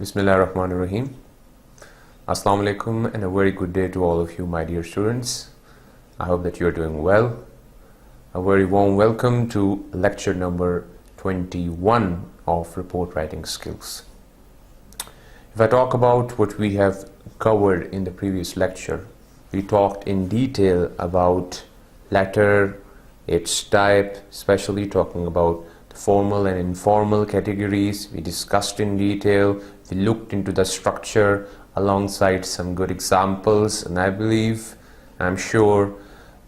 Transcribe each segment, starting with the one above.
Bismillahirrahmanirrahim. Assalamu alaikum and a very good day to all of you, my dear students. I hope that you are doing well. A very warm welcome to lecture number 21 of report writing skills. If I talk about what we have covered in the previous lecture, we talked in detail about letter, its type, especially talking about the formal and informal categories. We discussed in detail, we looked into the structure alongside some good examples, and I believe, I'm sure,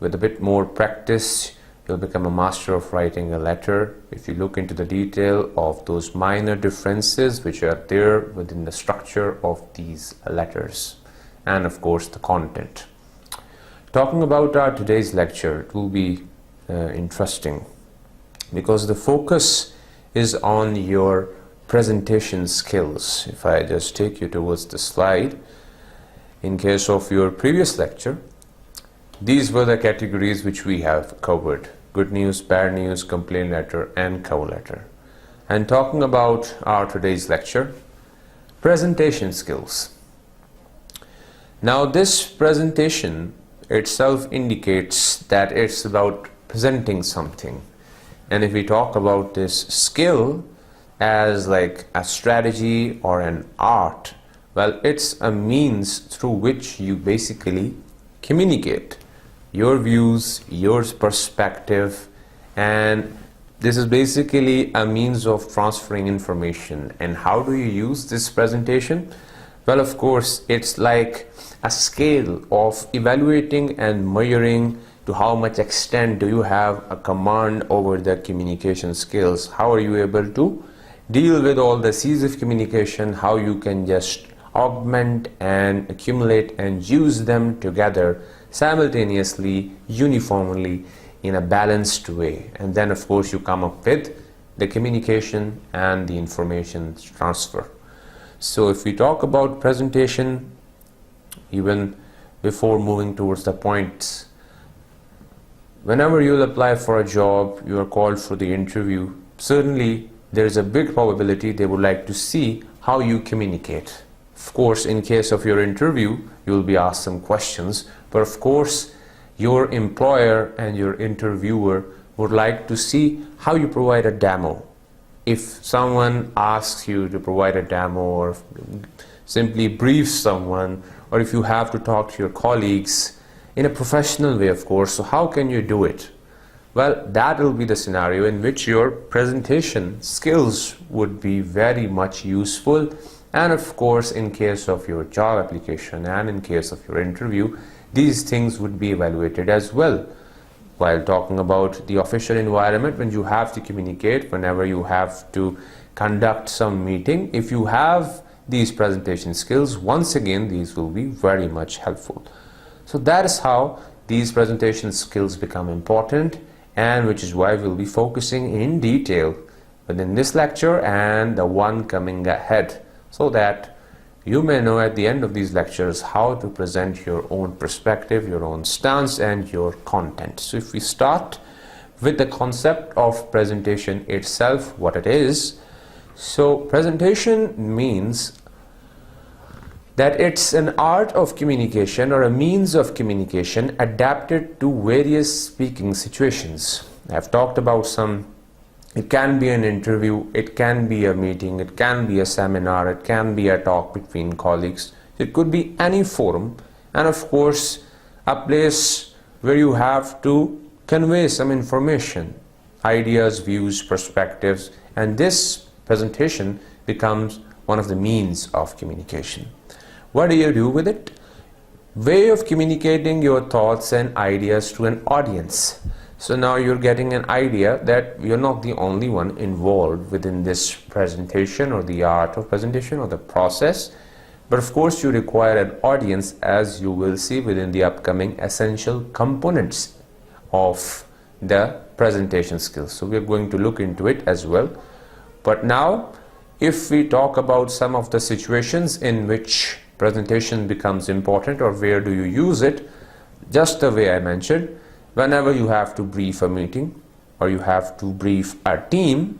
with a bit more practice, you'll become a master of writing a letter if you look into the detail of those minor differences which are there within the structure of these letters and of course the content. Talking about our today's lecture, it will be interesting because the focus is on your presentation skills. If I just take you towards the slide, in case of your previous lecture, these were the categories which we have covered: good news, bad news, complaint letter and cover letter. And talking about our today's lecture, presentation skills. Now this presentation itself indicates that it's about presenting something, and if we talk about this skill as like a strategy or an art, well, it's a means through which you basically communicate your views, your perspective, and this is basically a means of transferring information. And how do you use this presentation? Well, of course, it's like a scale of evaluating and measuring to how much extent do you have a command over the communication skills. How are you able to deal with all the C's of communication, how you can just augment and accumulate and use them together simultaneously, uniformly, in a balanced way. And then of course you come up with the communication and the information transfer. So if we talk about presentation, even before moving towards the points, whenever you'll apply for a job, you are called for the interview, certainly there is a big probability they would like to see how you communicate. Of course, in case of your interview, you will be asked some questions, but of course your employer and your interviewer would like to see how you provide a demo. If someone asks you to provide a demo or simply brief someone, or if you have to talk to your colleagues in a professional way, of course, so how can you do it? Well, that will be the scenario in which your presentation skills would be very much useful. And of course, in case of your job application and in case of your interview, these things would be evaluated as well. While talking about the official environment, when you have to communicate, whenever you have to conduct some meeting, if you have these presentation skills, once again, these will be very much helpful. So that is how these presentation skills become important, and which is why we'll be focusing in detail within this lecture and the one coming ahead, so that you may know at the end of these lectures how to present your own perspective, your own stance and your content. So if we start with the concept of presentation itself, what it is. So presentation means that it's an art of communication or a means of communication adapted to various speaking situations. I've talked about some. It can be an interview, it can be a meeting, it can be a seminar, it can be a talk between colleagues. It could be any forum, and of course a place where you have to convey some information, ideas, views, perspectives, and this presentation becomes one of the means of communication. What do you do with it? Way of communicating your thoughts and ideas to an audience. So now you're getting an idea that you're not the only one involved within this presentation or the art of presentation or the process, but of course you require an audience, as you will see within the upcoming essential components of the presentation skills. So we're going to look into it as well. But now if we talk about some of the situations in which presentation becomes important or where do you use it, just the way I mentioned, whenever you have to brief a meeting or you have to brief a team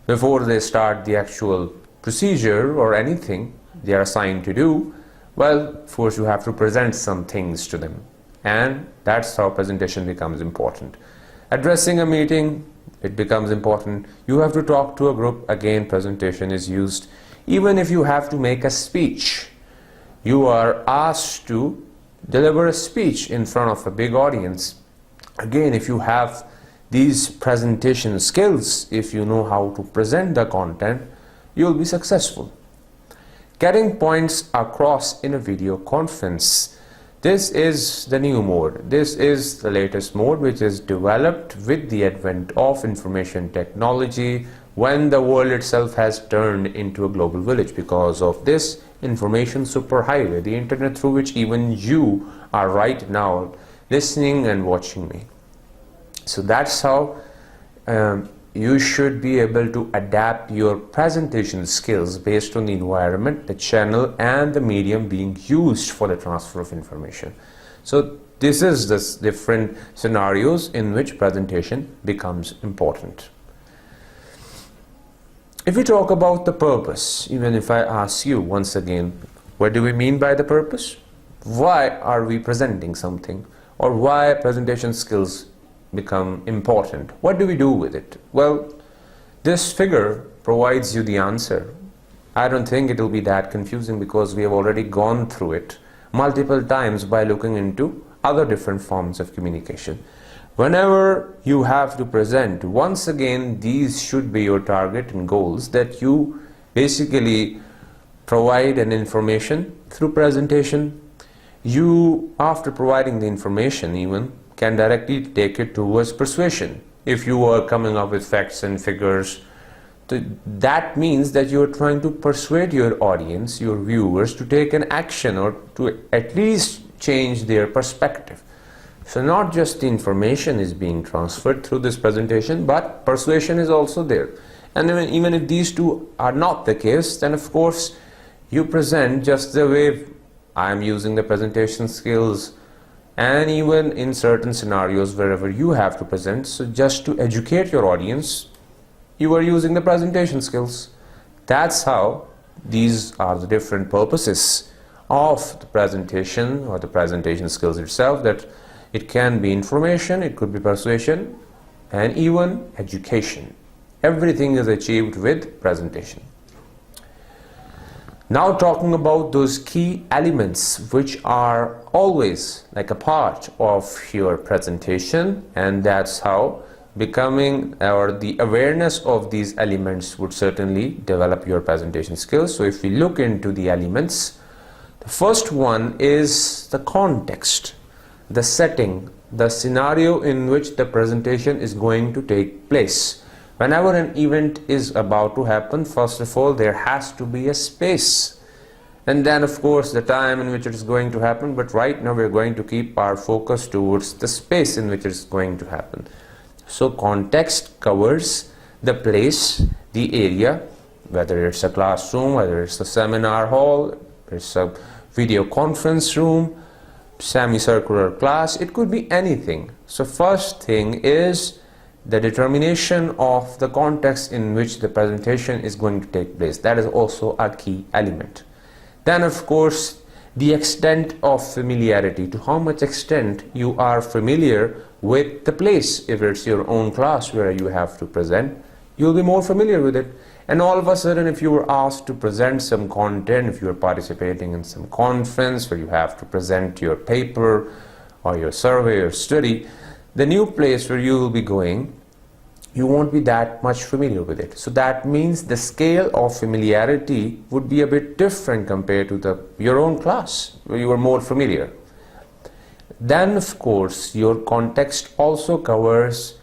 before they start the actual procedure or anything they are assigned to do, well, first you have to present some things to them, and that's how presentation becomes important. Addressing a meeting, it becomes important. You have to talk to a group, again presentation is used. Even if you have to make a speech, you are asked to deliver a speech in front of a big audience. Again, if you have these presentation skills, if you know how to present the content, you will be successful. Getting points across in a video conference. This is the new mode. This is the latest mode which is developed with the advent of information technology when the world itself has turned into a global village because of this information superhighway, the internet through which even you are right now listening and watching me. So that's how you should be able to adapt your presentation skills based on the environment, the channel and the medium being used for the transfer of information. So this is the different scenarios in which presentation becomes important. If we talk about the purpose, even if I ask you once again, what do we mean by the purpose? Why are we presenting something, or why presentation skills become important? What do we do with it? Well, this figure provides you the answer. I don't think it will be that confusing because we have already gone through it multiple times by looking into other different forms of communication. Whenever you have to present, once again these should be your target and goals, that you basically provide an information through presentation. You, after providing the information, even can directly take it towards persuasion. If you are coming up with facts and figures, that means that you are trying to persuade your audience, your viewers, to take an action or to at least change their perspective. So not just the information is being transferred through this presentation, but persuasion is also there. And even if these two are not the case, then of course you present just the way I am using the presentation skills. And even in certain scenarios wherever you have to present, so just to educate your audience, you are using the presentation skills. That's how these are the different purposes of the presentation or the presentation skills itself, that it can be information, it could be persuasion, and even education. Everything is achieved with presentation. Now talking about those key elements which are always like a part of your presentation, and that's how becoming or the awareness of these elements would certainly develop your presentation skills. So if we look into the elements, the first one is the context, the setting, the scenario in which the presentation is going to take place. Whenever an event is about to happen, first of all, there has to be a space. And then, of course, the time in which it is going to happen. But right now, we're going to keep our focus towards the space in which it is going to happen. So, context covers the place, the area, whether it's a classroom, whether it's a seminar hall, it's a video conference room, semicircular class, it could be anything. So, first thing is the determination of the context in which the presentation is going to take place. That is also a key element. Then of course the extent of familiarity, to how much extent you are familiar with the place. If it's your own class where you have to present, you'll be more familiar with it. And all of a sudden, if you were asked to present some content, if you are participating in some conference where you have to present your paper or your survey or study, the new place where you will be going, you won't be that much familiar with it. So that means the scale of familiarity would be a bit different compared to your own class where you are more familiar. Then of course your context also covers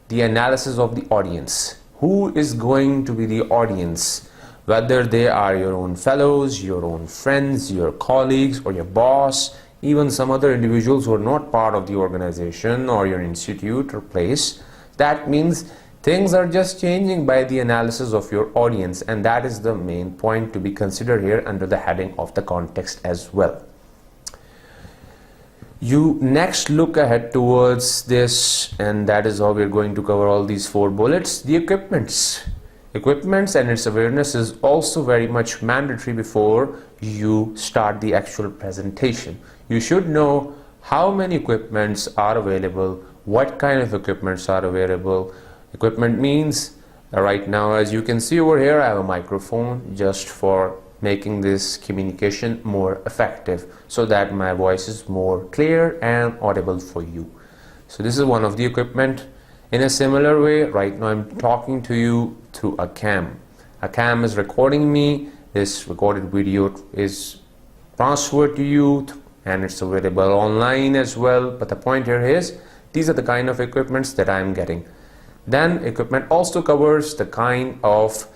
the analysis of the audience. Who is going to be the audience? Whether they are your own fellows, your own friends, your colleagues, or your boss, even some other individuals who are not part of the organization or your institute or place. That means things are just changing by the analysis of your audience, and that is the main point to be considered here under the heading of the context as well. You next look ahead towards this, and that is how we're going to cover all these 4 bullets. The equipments equipments and its awareness is also very much mandatory before you start the actual presentation. You should know how many equipments are available, what kind of equipments are available. Equipment means right now, as you can see over here, I have a microphone just for making this communication more effective so that my voice is more clear and audible for you. So this is one of the equipment. In a similar way, right now I'm talking to you through a cam. A cam is recording me. This recorded video is transferred to you and it's available online as well. But the point here is, these are the kind of equipments that I'm getting. Then equipment also covers the kind of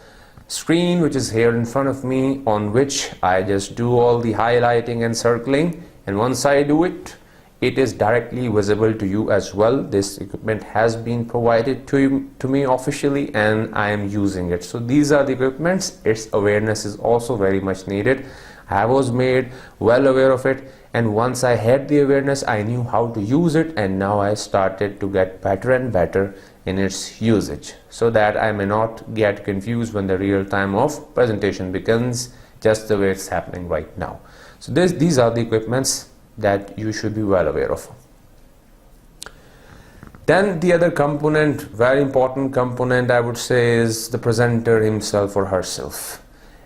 screen which is here in front of me, on which I just do all the highlighting and circling, and once I do it, it is directly visible to you as well. This equipment has been provided to me officially and I am using it. So these are the equipments. Its awareness is also very much needed. I was made well aware of it, and once I had the awareness, I knew how to use it, and now I started to get better and better in its usage, so that I may not get confused when the real time of presentation begins, just the way it's happening right now. So these are the equipments that you should be well aware of. Then the other component, very important component, I would say, is the presenter himself or herself.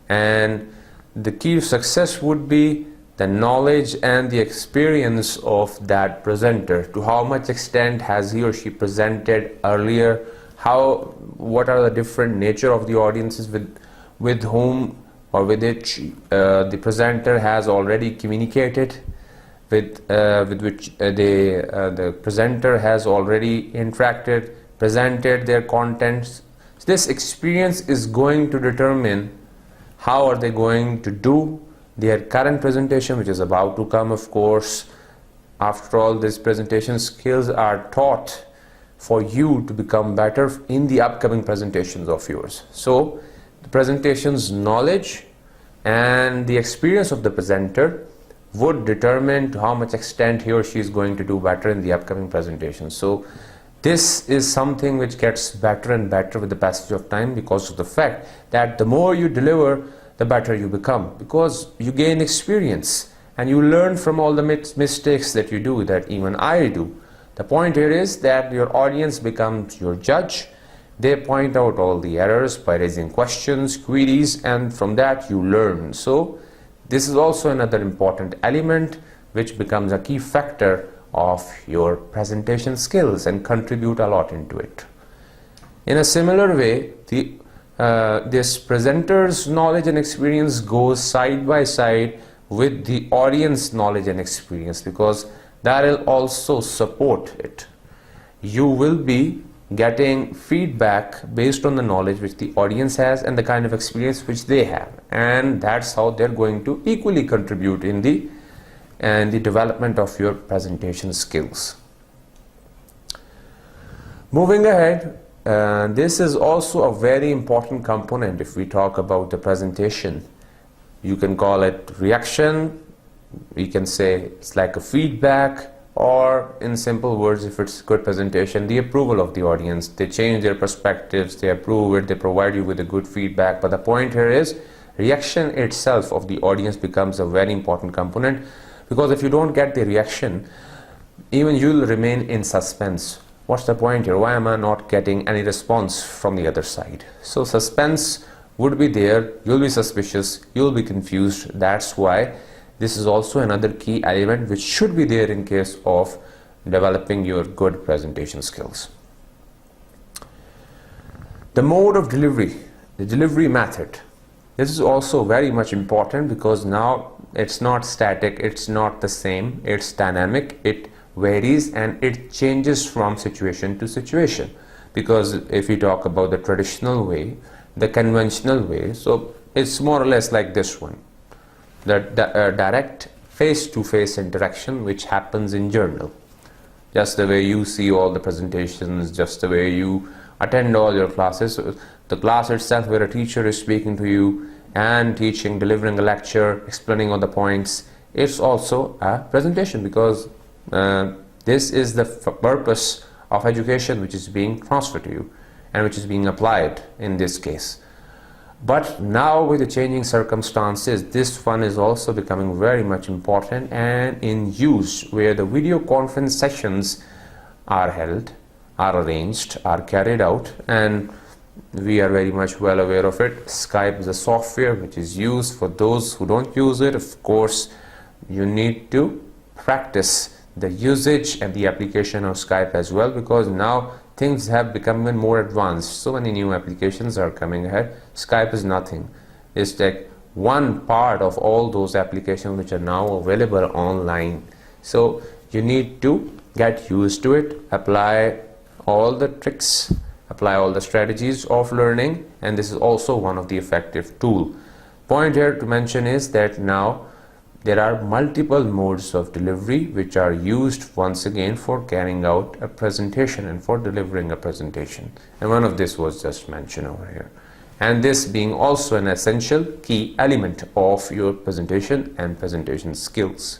And the key to success would be the knowledge and the experience of that presenter. To how much extent has he or she presented earlier? What are the different nature of the audiences with whom or with which the presenter has already communicated, with which the presenter has already interacted, presented their contents. This experience is going to determine how are they going to do their current presentation, which is about to come, of course. After all, these presentation skills are taught for you to become better in the upcoming presentations of yours. So the presentation's knowledge and the experience of the presenter would determine to how much extent he or she is going to do better in the upcoming presentation. So this is something which gets better and better with the passage of time, because of the fact that the more you deliver, the better you become, because you gain experience and you learn from all the mistakes that you do, that even I do. The point here is that your audience becomes your judge. They point out all the errors by raising questions, queries, and from that you learn. So this is also another important element which becomes a key factor of your presentation skills and contribute a lot into it. In a similar way, this presenter's knowledge and experience goes side by side with the audience knowledge and experience, because that will also support it. You will be getting feedback based on the knowledge which the audience has and the kind of experience which they have, and that's how they're going to equally contribute in the development of your presentation skills. Moving ahead, this is also a very important component if we talk about the presentation. You can call it reaction, we can say it's like a feedback, or in simple words, if it's good presentation, the approval of the audience. They change their perspectives, they approve it, they provide you with a good feedback. But the point here is, reaction itself of the audience becomes a very important component, because if you don't get the reaction, even you'll remain in suspense. What's the point here? Why am I not getting any response from the other side? So suspense would be there, you'll be suspicious, you'll be confused. That's why this is also another key element which should be there in case of developing your good presentation skills. The mode of delivery, the delivery method. This is also very much important, because now it's not static, it's not the same, it's dynamic, it varies and it changes from situation to situation. Because if we talk about the traditional way, the conventional way, so it's more or less like this one, the direct face-to-face interaction which happens in journal. Just the way you see all the presentations, just the way you attend all your classes. So the class itself, where a teacher is speaking to you and teaching, delivering a lecture, explaining all the points, it's also a presentation, because this is the purpose of education which is being transferred to you and which is being applied in this case. But now with the changing circumstances, this one is also becoming very much important and in use, where the video conference sessions are held, are arranged, are carried out, and we are very much well aware of it. Skype is a software which is used. For those who don't use it, of course, you need to practice the usage and the application of Skype as well, because now things have become even more advanced. So many new applications are coming ahead. Skype is nothing. It's like one part of all those applications which are now available online. So you need to get used to it, apply all the tricks, apply all the strategies of learning, and this is also one of the effective tool. Point here to mention is that now there are multiple modes of delivery which are used once again for carrying out a presentation and for delivering a presentation, and one of this was just mentioned over here, and this being also an essential key element of your presentation and presentation skills.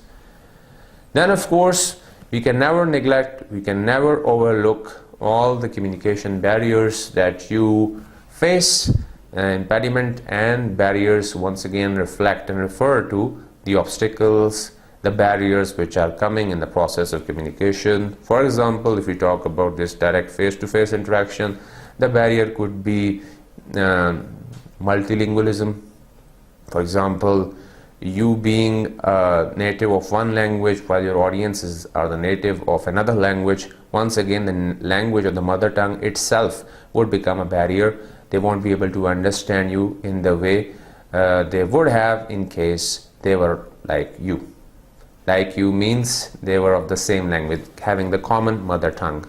Then of course we can never neglect, we can never overlook all the communication barriers that you face. Impediment and barriers once again reflect and refer to the obstacles, the barriers which are coming in the process of communication. For example, if we talk about this direct face-to-face interaction, the barrier could be multilingualism. For example, you being a native of one language while your audiences are the native of another language. Once again, the language of the mother tongue itself would become a barrier. They won't be able to understand you in the way they would have in case they were like you. Like you means they were of the same language, having the common mother tongue.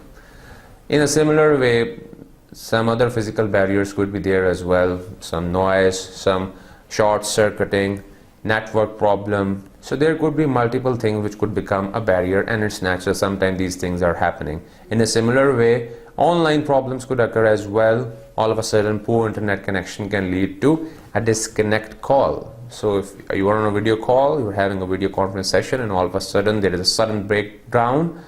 In a similar way, some other physical barriers could be there as well. Some noise, some short-circuiting, network problem. So there could be multiple things which could become a barrier, and it's natural. Sometimes these things are happening. In a similar way, online problems could occur as well. All of a sudden, poor internet connection can lead to a disconnect call. So if you are on a video call, you're having a video conference session, and all of a sudden there is a sudden breakdown,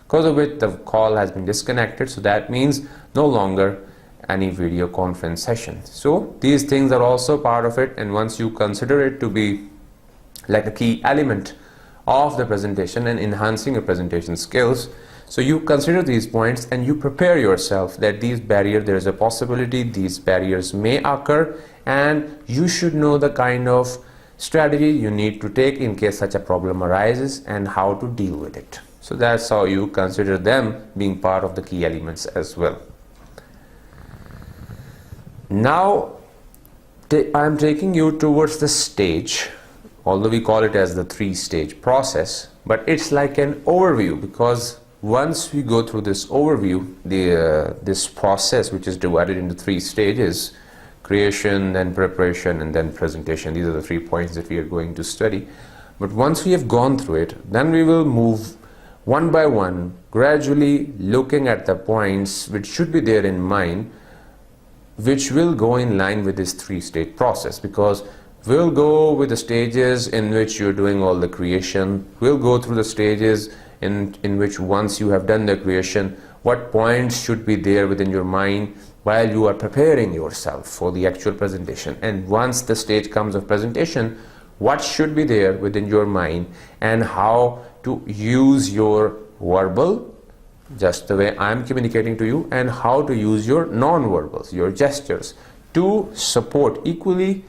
because of which the call has been disconnected. So that means no longer any video conference session. So these things are also part of it, and once you consider it to be like a key element of the presentation and enhancing your presentation skills, so you consider these points and you prepare yourself that these barriers, there is a possibility these barriers may occur, and you should know the kind of strategy you need to take in case such a problem arises and how to deal with it. So that's how you consider them being part of the key elements as well. Now I'm taking you towards the stage, although we call it as the 3-stage process, but it's like an overview, because once we go through this overview, this process which is divided into 3 stages, creation, then preparation, and then presentation. These are the 3 points that we are going to study. But once we have gone through it, then we will move one by one, gradually looking at the points which should be there in mind, which will go in line with this 3-stage process, because we'll go with the stages in which you're doing all the creation. We'll go through the stages in which once you have done the creation, what points should be there within your mind while you are preparing yourself for the actual presentation. And once the stage comes of presentation, what should be there within your mind, and how to use your verbal, just the way I'm communicating to you, and how to use your non-verbals, your gestures, to support equally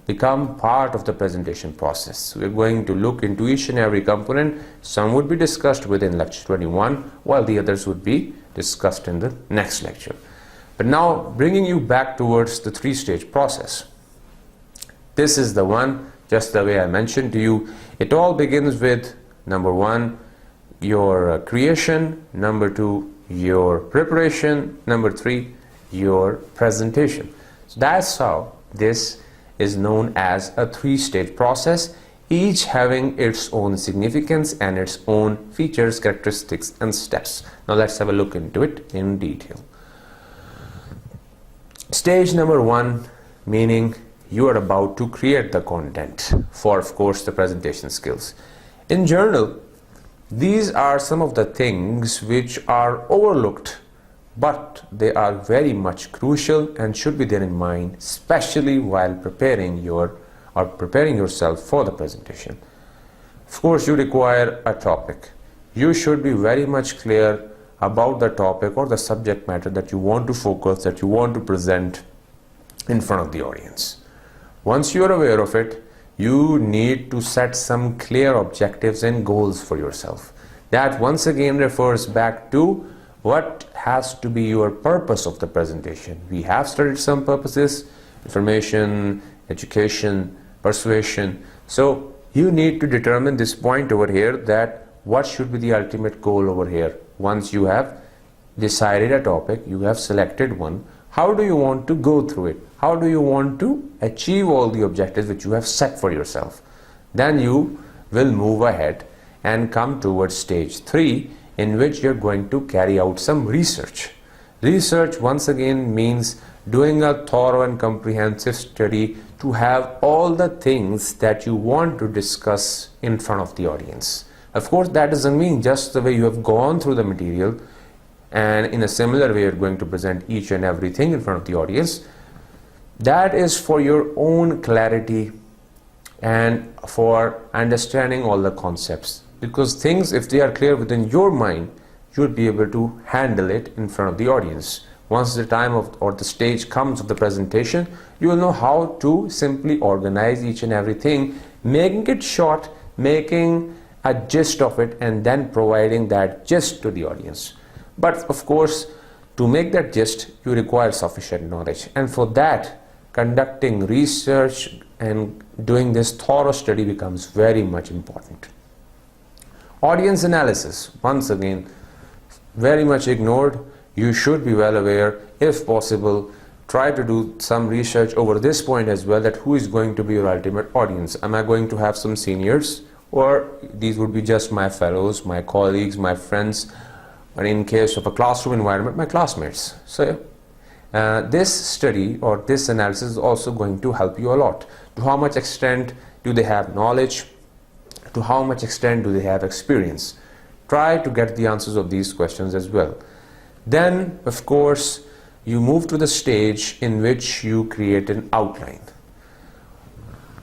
become part of the presentation process. We're going to look into each and every component. Some would be discussed within lecture 21, while the others would be discussed in the next lecture. But now bringing you back towards the 3-stage process. This is the one, just the way I mentioned to you. It all begins with number 1, your creation, number 2, your preparation, number 3, your presentation. So that's how this is known as a 3-stage process, each having its own significance and its own features, characteristics, and steps. Now let's have a look into it in detail. Stage number 1, meaning you are about to create the content for, of course, the presentation skills. In general, these are some of the things which are overlooked but they are very much crucial and should be there in mind, especially while preparing yourself for the presentation. Of course, you require a topic. You should be very much clear about the topic or the subject matter that you want to focus, that you want to present in front of the audience. Once you are aware of it, you need to set some clear objectives and goals for yourself. That once again refers back to what has to be your purpose of the presentation. We have studied some purposes: information, education, persuasion. So you need to determine this point over here, that what should be the ultimate goal over here. Once you have decided a topic, you have selected one, how do you want to go through it? How do you want to achieve all the objectives which you have set for yourself? Then you will move ahead and come towards stage 3, in which you're going to carry out some research. Research once again means doing a thorough and comprehensive study to have all the things that you want to discuss in front of the audience. Of course, that doesn't mean just the way you have gone through the material and in a similar way you're going to present each and everything in front of the audience. That is for your own clarity and for understanding all the concepts. Because things, if they are clear within your mind, you'll be able to handle it in front of the audience. Once the time or the stage comes of the presentation, you will know how to simply organize each and everything, making it short, making a gist of it, and then providing that gist to the audience. But of course, to make that gist, you require sufficient knowledge, and for that, conducting research and doing this thorough study becomes very much important. Audience analysis, once again, very much ignored. You should be well aware. If possible, try to do some research over this point as well, that who is going to be your ultimate audience. Am I going to have some seniors, or these would be just my fellows, my colleagues, my friends, or in case of a classroom environment, my classmates. So this study or this analysis is also going to help you a lot. To how much extent do they have knowledge? To how much extent do they have experience? Try to get the answers of these questions as well. Then, of course, you move to the stage in which you create an outline.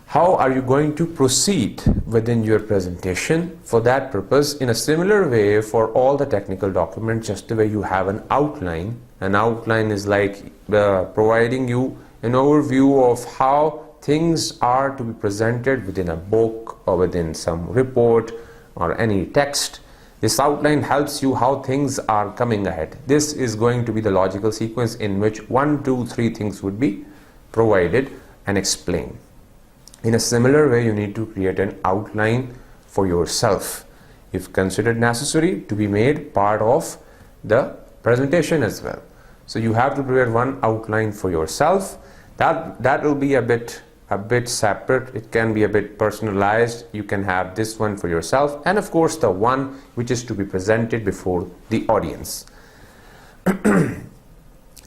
How are you going to proceed within your presentation? For that purpose, in a similar way for all the technical documents, just the way you have an outline is like providing you an overview of how things are to be presented within a book or within some report or any text. This outline helps you how things are coming ahead. This is going to be the logical sequence in which 1, 2, 3 things would be provided and explained. In a similar way, you need to create an outline for yourself, if considered necessary, to be made part of the presentation as well. So you have to prepare one outline for yourself. That will be a bit separate. It can be a bit personalized. You can have this one for yourself, and of course the one which is to be presented before the audience.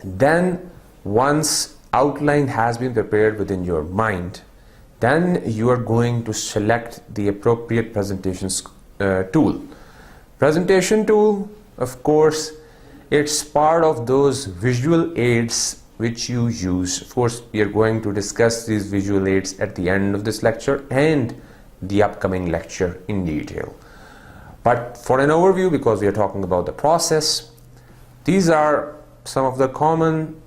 Then once outline has been prepared within your mind, then you are going to select the appropriate presentations tool. Presentation tool, of course, it's part of those visual aids which you use. Of course, we are going to discuss these visual aids at the end of this lecture and the upcoming lecture in detail. But for an overview, because we are talking about the process, these are some of the common,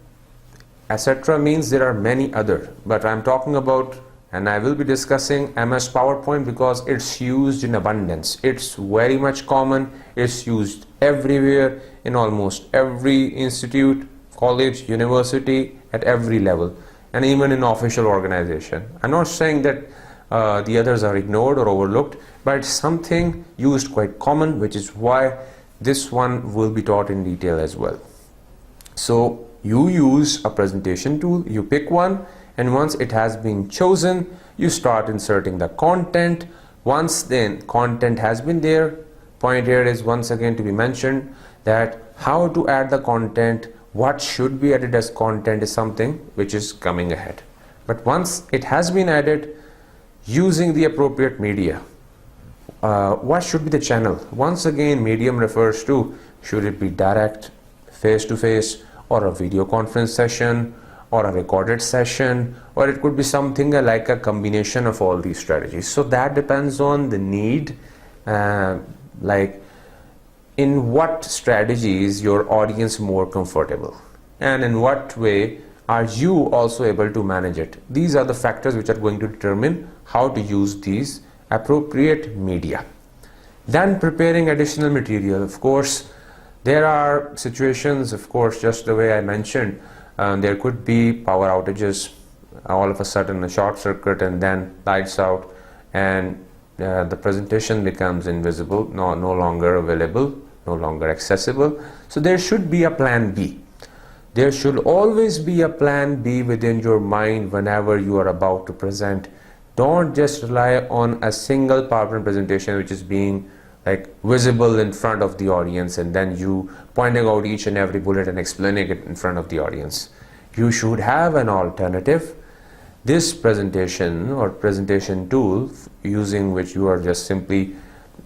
etc. means there are many other, but I'm talking about, and I will be discussing MS PowerPoint because it's used in abundance. It's very much common. It's used everywhere, in almost every institute, college, university, at every level, and even in official organization. I'm not saying that the others are ignored or overlooked, but it's something used quite common, which is why this one will be taught in detail as well. So you use a presentation tool, you pick one, and once it has been chosen, you start inserting the content. Once then content has been there, point here is once again to be mentioned that how to add the content, what should be added as content is something which is coming ahead. But once it has been added, using the appropriate media, what should be the channel? Once again, medium refers to, should it be direct, face-to-face, or a video conference session, or a recorded session, or it could be something like a combination of all these strategies. So that depends on the need, like in what strategies your audience more comfortable, and in what way are you also able to manage it. These are the factors which are going to determine how to use these appropriate media. Then preparing additional material. Of course, there are situations, of course, just the way I mentioned, there could be power outages, all of a sudden a short circuit, and then lights out, and the presentation becomes invisible, no longer available, no longer accessible. So there should be a plan B. There should always be a plan B within your mind whenever you are about to present. Don't just rely on a single PowerPoint presentation which is being like visible in front of the audience, and then you pointing out each and every bullet and explaining it in front of the audience. You should have an alternative. This presentation or presentation tool using which you are just simply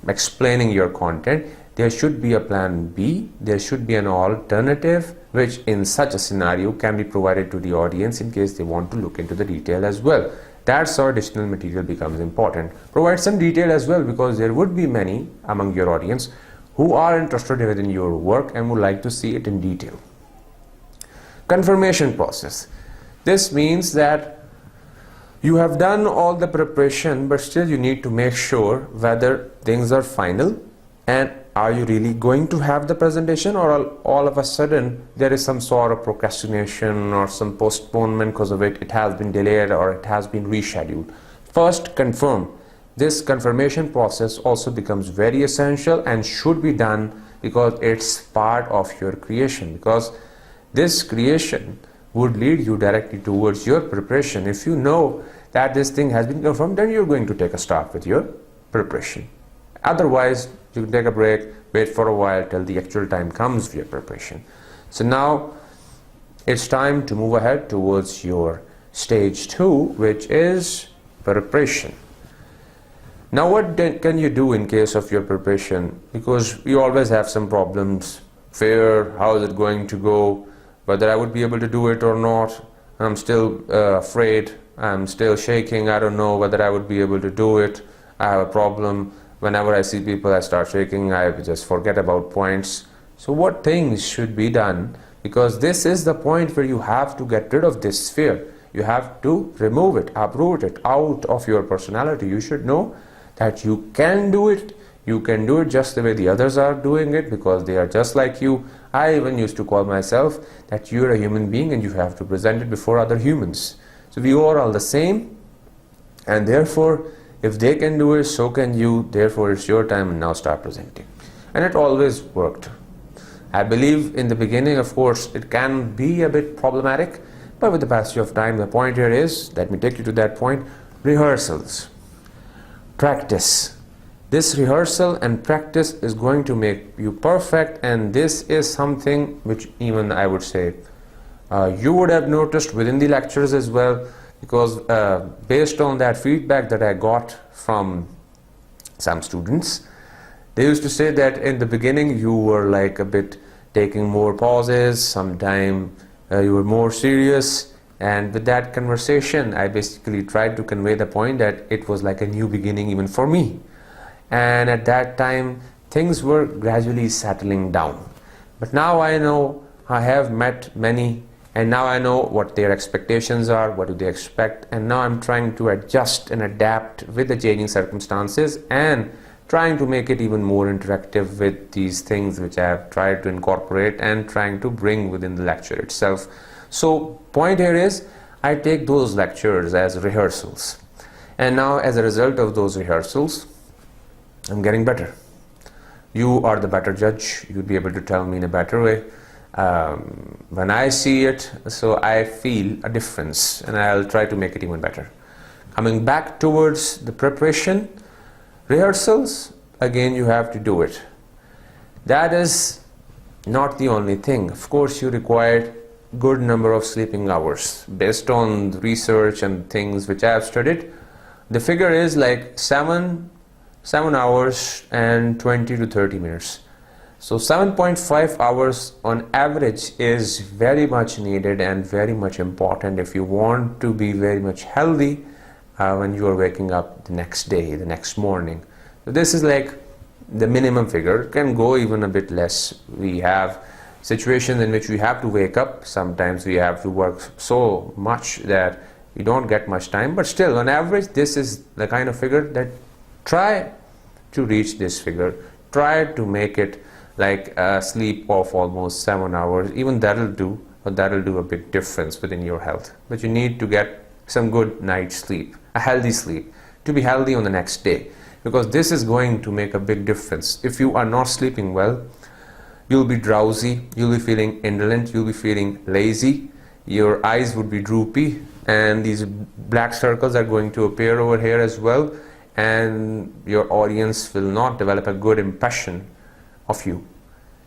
explaining your content, there should be a plan B. There should be an alternative which in such a scenario can be provided to the audience in case they want to look into the detail as well. That's how additional material becomes important. Provide some detail as well, because there would be many among your audience who are interested within your work and would like to see it in detail. Confirmation process. This means that you have done all the preparation, but still you need to make sure whether things are final, and are you really going to have the presentation, or all of a sudden there is some sort of procrastination or some postponement because of it has been delayed or it has been rescheduled. First, confirm. This confirmation process also becomes very essential and should be done, because it's part of your creation, because this creation would lead you directly towards your preparation. If you know that this thing has been confirmed, then you're going to take a start with your preparation. Otherwise, you can take a break, wait for a while till the actual time comes for your preparation. So now it's time to move ahead towards your stage 2, which is preparation. Now what can you do in case of your preparation? Because we always have some problems, fear, how is it going to go, whether I would be able to do it or not. I'm still afraid, I'm still shaking, I don't know whether I would be able to do it. I have a problem. Whenever I see people, I start shaking, I just forget about points. So what things should be done? Because this is the point where you have to get rid of this fear. You have to remove it, uproot it out of your personality. You should know that you can do it. You can do it just the way the others are doing it, because they are just like you. I even used to call myself that you're a human being and you have to present it before other humans. So we are all the same, and therefore if they can do it, so can you. Therefore it's your time, and now start presenting. And it always worked. I believe in the beginning, of course, it can be a bit problematic, but with the passage of time, the point here is, let me take you to that point, rehearsals. Practice. This rehearsal and practice is going to make you perfect, and this is something which even I would say you would have noticed within the lectures as well, because based on that feedback that I got from some students, they used to say that in the beginning you were like a bit taking more pauses, sometime you were more serious, and with that conversation I basically tried to convey the point that it was like a new beginning even for me. And at that time things were gradually settling down. But now I know, I have met many, and now I know what their expectations are, what do they expect, and now I'm trying to adjust and adapt with the changing circumstances and trying to make it even more interactive with these things which I have tried to incorporate and trying to bring within the lecture itself. So point here is, I take those lectures as rehearsals, and now as a result of those rehearsals I'm getting better. You are the better judge. You'd be able to tell me in a better way. When I see it, so I feel a difference, and I'll try to make it even better. Coming back towards the preparation, rehearsals, again you have to do it. That is not the only thing. Of course you require good number of sleeping hours. Based on the research and things which I have studied, the figure is like 7 hours and 20 to 30 minutes. So 7.5 hours on average is very much needed and very much important if you want to be very much healthy when you are waking up the next day, the next morning. So this is like the minimum figure. It can go even a bit less. We have situations in which we have to wake up. Sometimes we have to work so much that we don't get much time, but still on average this is the kind of figure that try to reach this figure. Try to make it like a sleep of almost 7 hours. Even that'll do, but that'll do a big difference within your health. But you need to get some good night's sleep, a healthy sleep, to be healthy on the next day, because this is going to make a big difference. If you are not sleeping well, you'll be drowsy, you'll be feeling indolent, you'll be feeling lazy, your eyes would be droopy, and these black circles are going to appear over here as well, and your audience will not develop a good impression of you.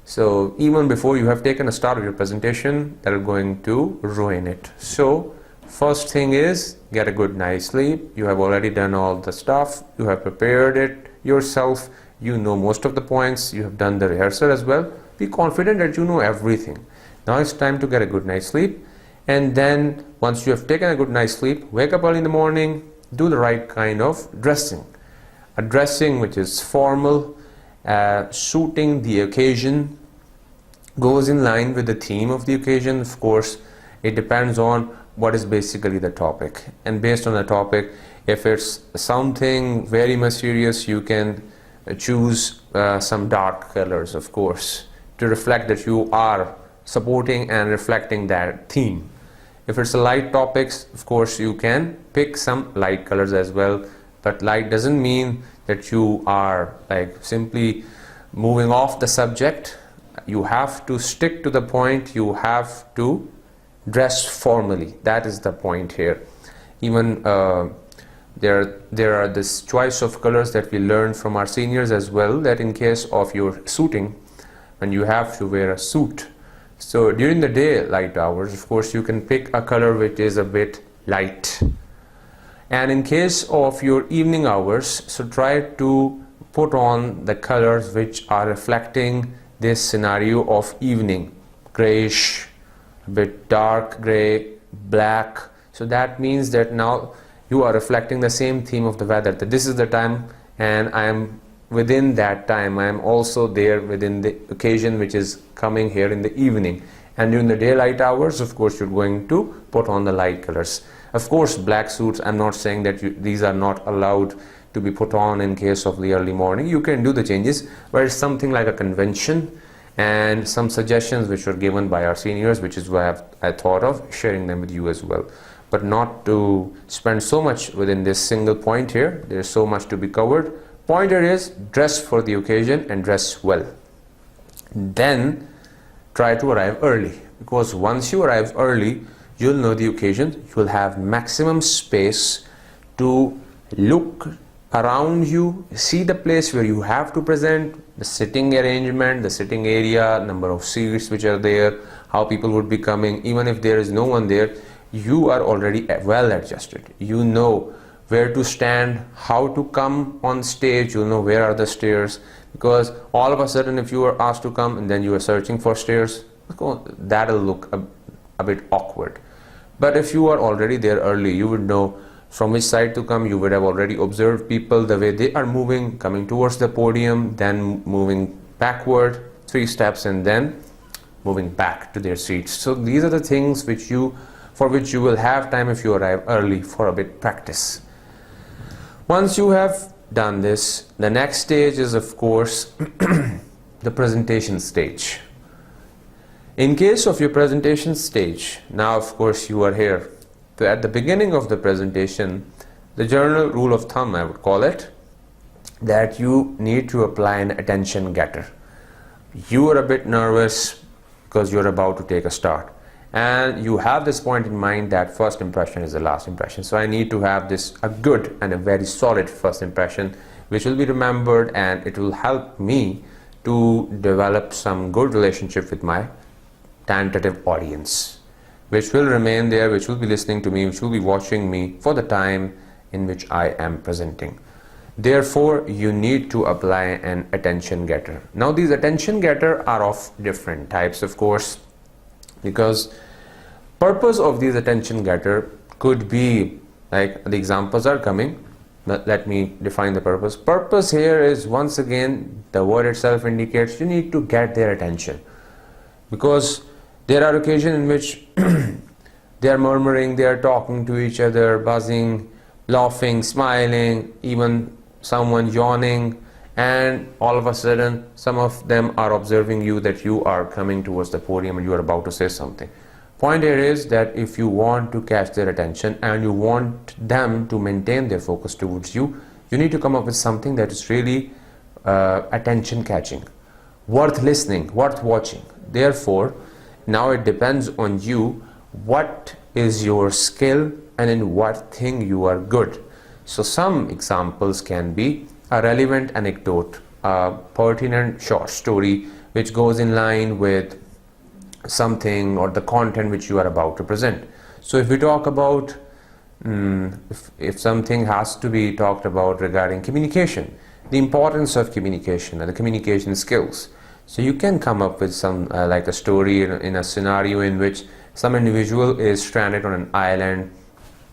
So even before you have taken a start of your presentation, that are going to ruin it. So first thing is get a good night's sleep. You have already done all the stuff, you have prepared it yourself, you know most of the points, you have done the rehearsal as well. Be confident that you know everything. Now it's time to get a good night's sleep, and then once you have taken a good night's sleep, wake up early in the morning, do the right kind of dressing. A dressing which is formal, suiting the occasion, goes in line with the theme of the occasion. Of course, it depends on what is basically the topic, and based on the topic, if it's something very mysterious, you can choose some dark colors, of course, to reflect that you are supporting and reflecting that theme. If it's a light topics, of course you can pick some light colors as well, but light doesn't mean that you are like simply moving off the subject. You have to stick to the point, you have to dress formally. That is the point here. Even there are this choice of colors that we learned from our seniors as well, that in case of your suiting, when you have to wear a suit, so during the daylight hours, of course, you can pick a color which is a bit light, and in case of your evening hours, so try to put on the colors which are reflecting this scenario of evening. Grayish, a bit dark gray, black. So that means that now you are reflecting the same theme of the weather, that this is the time and I am within that time, I am also there within the occasion which is coming here in the evening. And during the daylight hours, of course, you're going to put on the light colors. Of course, black suits, I'm not saying that these are not allowed to be put on in case of the early morning. You can do the changes, but it's something like a convention, and some suggestions which were given by our seniors, which is why I thought of sharing them with you as well. But not to spend so much within this single point here. There's so much to be covered. Point here is dress for the occasion and dress well. Then try to arrive early, because once you arrive early, you'll know the occasion, you'll have maximum space to look around you, see the place where you have to present, the sitting arrangement, the sitting area, number of seats which are there, how people would be coming. Even if there is no one there, you are already well adjusted. You know where to stand, how to come on stage, you know where are the stairs, because all of a sudden if you are asked to come and then you are searching for stairs, that'll look a bit awkward. But if you are already there early, you would know from which side to come. You would have already observed people, the way they are moving, coming towards the podium, then moving backward 3 steps and then moving back to their seats. So these are the things for which you will have time if you arrive early for a bit practice. Once you have done this, the next stage is of course the presentation stage. In case of your presentation stage, now of course you are here. So at the beginning of the presentation, the general rule of thumb, I would call it, that you need to apply an attention getter. You are a bit nervous because you're about to take a start, and you have this point in mind that first impression is the last impression. So I need to have a good and a very solid first impression which will be remembered, and it will help me to develop some good relationship with my tentative audience, which will remain there, which will be listening to me, which will be watching me for the time in which I am presenting. Therefore, you need to apply an attention getter. Now, these attention getter are of different types, of course, because purpose of these attention getter could be, like the examples are coming. Let me define the purpose. Purpose here is, once again, the word itself indicates you need to get their attention, because there are occasions in which they are murmuring, they are talking to each other, buzzing, laughing, smiling, even someone yawning, and all of a sudden some of them are observing you that you are coming towards the podium and you are about to say something. Point here is that if you want to catch their attention and you want them to maintain their focus towards you, you need to come up with something that is really attention catching, worth listening, worth watching. Therefore, now it depends on you what is your skill and in what thing you are good. So some examples can be a relevant anecdote, a pertinent short story which goes in line with something or the content which you are about to present. So if we talk about if something has to be talked about regarding communication, the importance of communication and the communication skills, so you can come up with some like a story in a scenario in which some individual is stranded on an island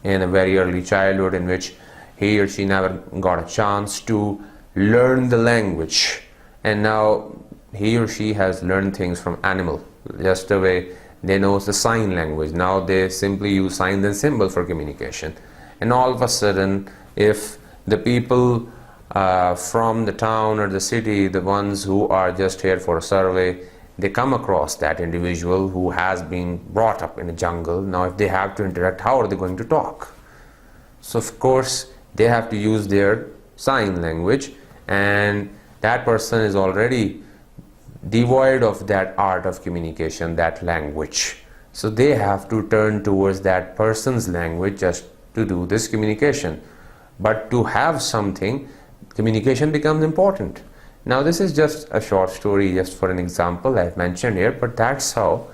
in a very early childhood, in which he or she never got a chance to learn the language, and now he or she has learned things from animal, just the way they know the sign language. Now they simply use signs and symbols for communication, and all of a sudden, if the people from the town or the city, the ones who are just here for a survey, they come across that individual who has been brought up in a jungle. Now if they have to interact, how are they going to talk? So of course they have to use their sign language, and that person is already devoid of that art of communication, that language. So they have to turn towards that person's language just to do this communication. But to have something, communication becomes important. Now this is just a short story, just for an example I've mentioned here, but that's how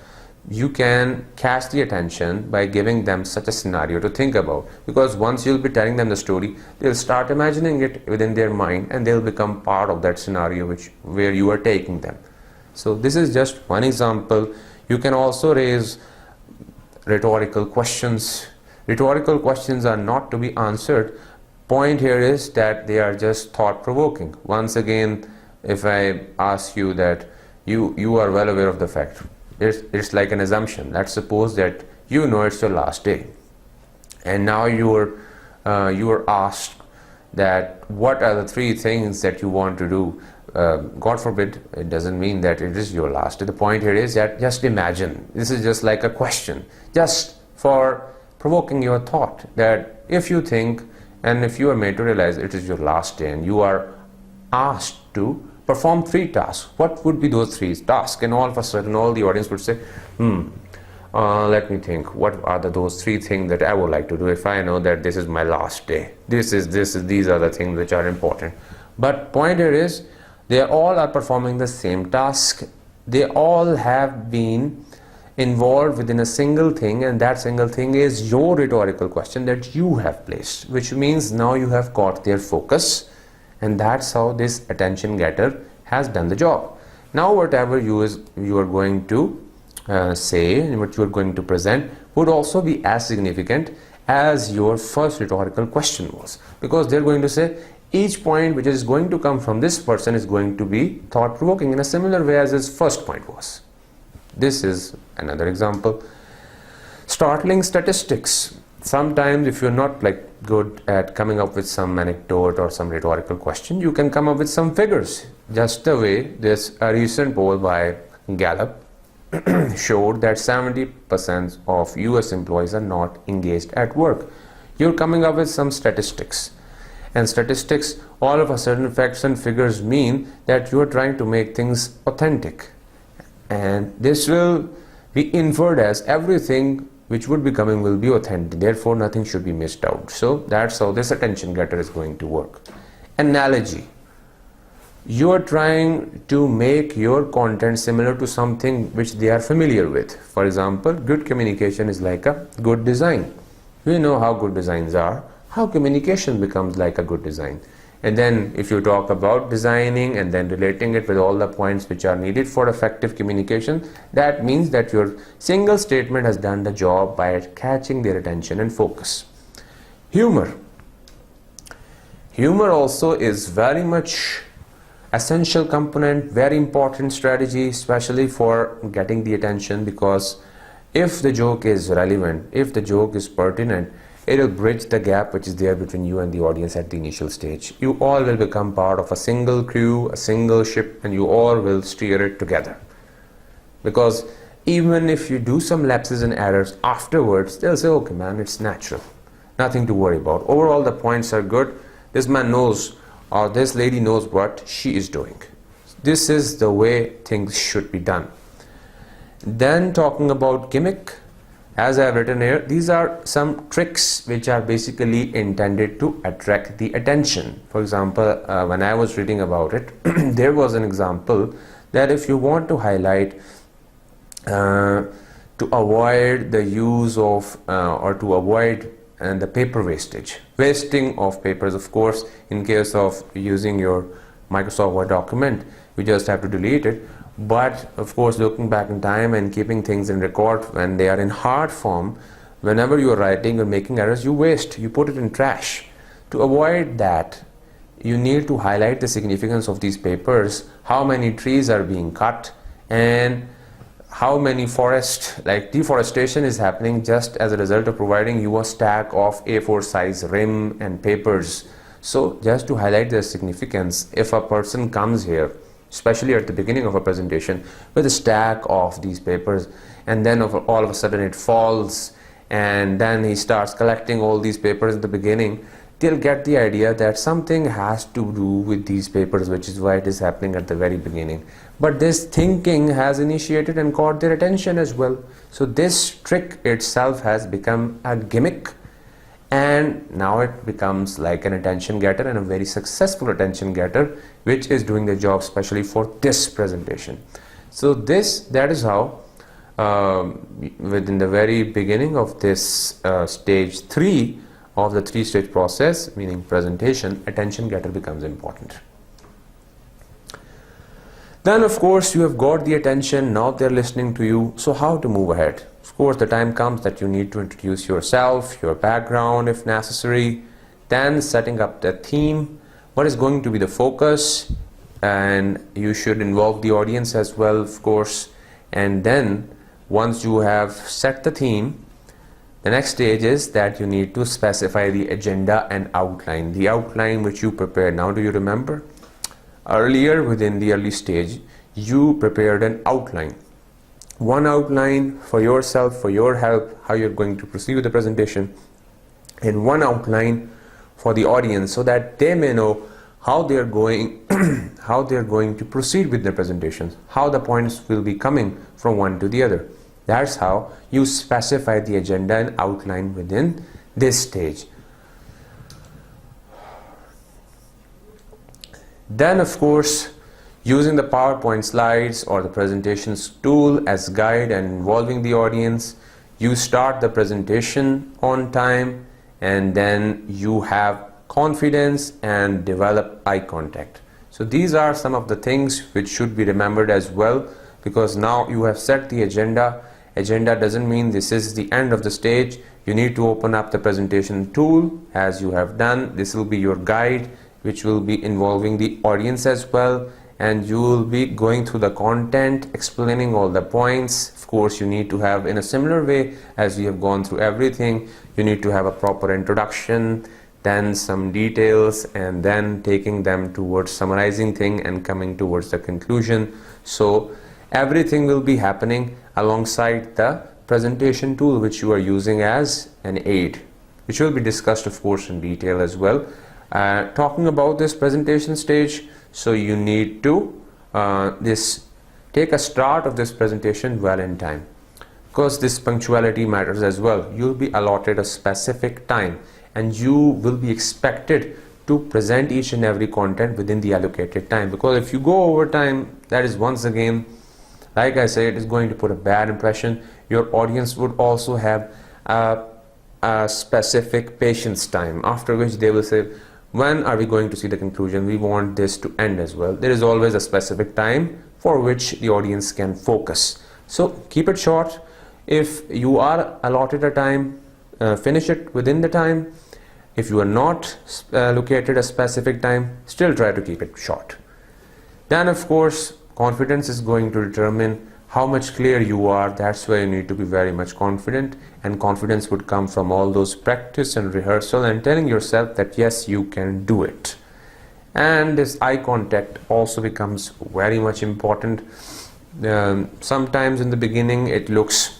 you can catch the attention, by giving them such a scenario to think about. Because once you'll be telling them the story, they'll start imagining it within their mind, and they'll become part of that scenario where you are taking them. So this is just one example. You can also raise rhetorical questions. Rhetorical questions are not to be answered. Point here is that they are just thought-provoking. Once again, if I ask you that you are well aware of the fact, it's like an assumption. Let's suppose that you know it's your last day, and now you are asked that what are the 3 things that you want to do. God forbid, it doesn't mean that it is your last day. The point here is that just imagine, this is just like a question, just for provoking your thought, that if you think and if you are made to realize it is your last day and you are asked to perform 3 tasks, what would be those 3 tasks? And all of a sudden all the audience would say, let me think, what are those 3 things that I would like to do if I know that this is my last day? These are the things which are important. But point here is, they all are performing the same task. They all have been involved within a single thing, and that single thing is your rhetorical question that you have placed, which means now you have caught their focus, and that's how this attention getter has done the job. Now whatever you are going to say and what you are going to present would also be as significant as your first rhetorical question was, because they're going to say each point which is going to come from this person is going to be thought-provoking in a similar way as his first point was. This is another example. Startling statistics. Sometimes if you're not good at coming up with some anecdote or some rhetorical question, you can come up with some figures. Just the way a recent poll by Gallup showed that 70% of US employees are not engaged at work. You're coming up with some statistics. And statistics, all of a sudden, facts and figures mean that you are trying to make things authentic. And this will be inferred as everything which would be coming will be authentic. Therefore, nothing should be missed out. So that's how this attention getter is going to work. Analogy. You are trying to make your content similar to something which they are familiar with. For example, good communication is like a good design. We know how good designs are, how communication becomes like a good design. And then if you talk about designing and then relating it with all the points which are needed for effective communication, that means that your single statement has done the job by catching their attention and focus. Humor. Humor also is very much essential component, very important strategy, especially for getting the attention, because if the joke is relevant, if the joke is pertinent, it will bridge the gap which is there between you and the audience at the initial stage. You all will become part of a single crew, a single ship, and you all will steer it together. Because even if you do some lapses and errors afterwards, they'll say, okay man, it's natural, nothing to worry about. Overall the points are good. This man knows, or this lady knows what she is doing. This is the way things should be done. Then talking about gimmick, as I have written here, these are some tricks which are basically intended to attract the attention. For example, when I was reading about it, there was an example that if you want to highlight to avoid the use of or to avoid the paper wasting of papers, of course, in case of using your Microsoft Word document, you just have to delete it. But of course, looking back in time and keeping things in record when they are in hard form, whenever you are writing or making errors, you waste, you put it in trash. To avoid that, you need to highlight the significance of these papers, how many trees are being cut, and how many deforestation is happening just as a result of providing you a stack of A4 size rim and papers. So just to highlight their significance, if a person comes here, especially at the beginning of a presentation, with a stack of these papers, and then all of a sudden it falls, and then he starts collecting all these papers at the beginning, they'll get the idea that something has to do with these papers, which is why it is happening at the very beginning. But this thinking has initiated and caught their attention as well. So this trick itself has become a gimmick, and now it becomes like an attention getter, and a very successful attention getter, which is doing the job especially for this presentation. So that is how within the very beginning of this stage 3 of the 3-stage process, meaning presentation, attention getter becomes important. Then of course you have got the attention, now they're listening to you. So how to move ahead? Of course the time comes that you need to introduce yourself, your background if necessary, then setting up the theme, what is going to be the focus, and you should involve the audience as well, of course. And then once you have set the theme, the next stage is that you need to specify the agenda and outline, the outline which you prepared. Now do you remember? Earlier, within the early stage, you prepared an outline. One outline for yourself, for your help, how you're going to proceed with the presentation, and one outline for the audience so that they may know how they're going how they're going to proceed with their presentations, how the points will be coming from one to the other. That's how you specify the agenda and outline within this stage. Then of course, using the PowerPoint slides or the presentations tool as guide and involving the audience, you start the presentation on time, and then you have confidence and develop eye contact. So these are some of the things which should be remembered as well, because now you have set the agenda. Agenda doesn't mean this is the end of the stage. You need to open up the presentation tool as you have done. This will be your guide, which will be involving the audience as well, and you will be going through the content, explaining all the points. Of course, you need to have, in a similar way as we have gone through everything, you need to have a proper introduction, then some details, and then taking them towards summarizing thing and coming towards the conclusion. So everything will be happening alongside the presentation tool which you are using as an aid, which will be discussed of course in detail as well. Talking about this presentation stage, so you need to take a start of this presentation well in time, because this punctuality matters as well. You'll be allotted a specific time, and you will be expected to present each and every content within the allocated time, because if you go over time, that is once again, like I said, it is going to put a bad impression. Your audience would also have a specific patience time, after which they will say, when are we going to see the conclusion? We want this to end as well. There is always a specific time for which the audience can focus. So keep it short. If you are allotted a time, finish it within the time. If you are not located a specific time, still try to keep it short. Then of course, confidence is going to determine how much clear you are. That's why you need to be very much confident, and confidence would come from all those practice and rehearsal and telling yourself that yes, you can do it. And this eye contact also becomes very much important. Sometimes in the beginning it looks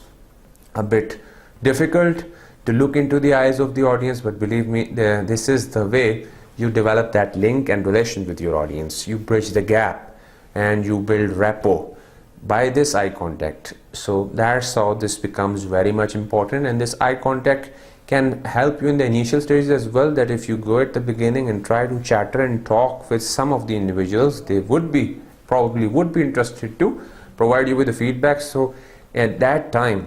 a bit difficult to look into the eyes of the audience, but believe me, this is the way you develop that link and relation with your audience. You bridge the gap and you build rapport by this eye contact. So that's how this becomes very much important, and this eye contact can help you in the initial stages as well, that if you go at the beginning and try to chatter and talk with some of the individuals, they probably would be interested to provide you with the feedback. So at that time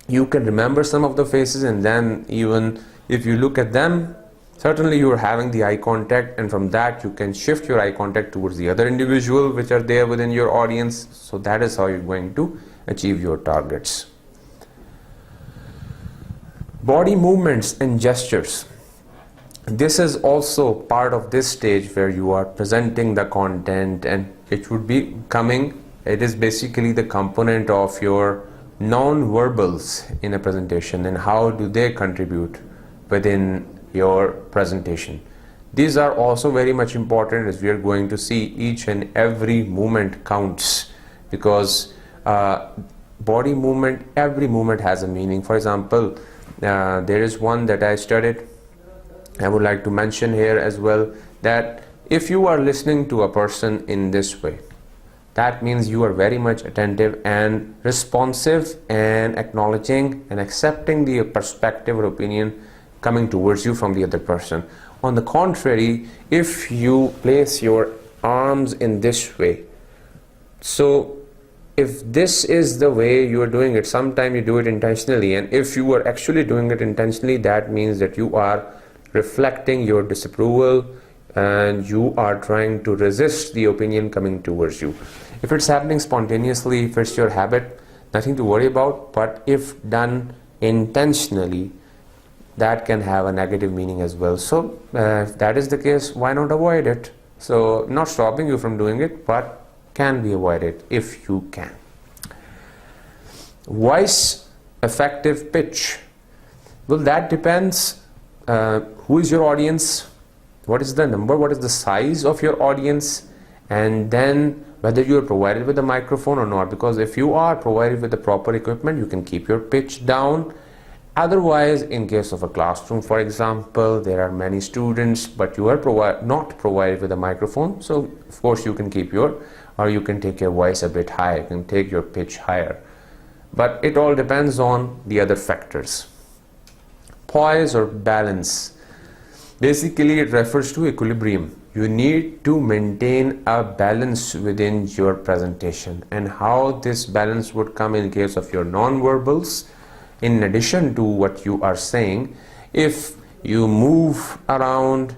you can remember some of the faces, and then even if you look at them, certainly you are having the eye contact, and from that you can shift your eye contact towards the other individual which are there within your audience. So that is how you're going to achieve your targets. Body movements and gestures. This is also part of this stage where you are presenting the content, and it is basically the component of your non-verbals in a presentation, and how do they contribute within your presentation. These are also very much important, as we are going to see each and every movement counts, because body movement, every movement has a meaning. For example, there is one that I studied, I would like to mention here as well, that if you are listening to a person in this way, that means you are very much attentive and responsive and acknowledging and accepting the perspective or opinion coming towards you from the other person. On the contrary, if you place your arms in this way, so if this is the way you are doing it, sometimes you do it intentionally, and if you are actually doing it intentionally, that means that you are reflecting your disapproval and you are trying to resist the opinion coming towards you. If it's happening spontaneously, if it's your habit, nothing to worry about, but if done intentionally, that can have a negative meaning as well. So if that is the case, why not avoid it? So not stopping you from doing it, but can be avoided if you can. Voice, effective pitch. Well, that depends who is your audience, what is the number, what is the size of your audience, and then whether you are provided with a microphone or not. Because if you are provided with the proper equipment, you can keep your pitch down. Otherwise, in case of a classroom, for example, there are many students, but you are not provided with a microphone, so of course you can keep you can take your voice a bit higher, you can take your pitch higher, but it all depends on the other factors. Poise or balance. Basically, it refers to equilibrium. You need to maintain a balance within your presentation, and how this balance would come in case of your non-verbals. In addition to what you are saying, if you move around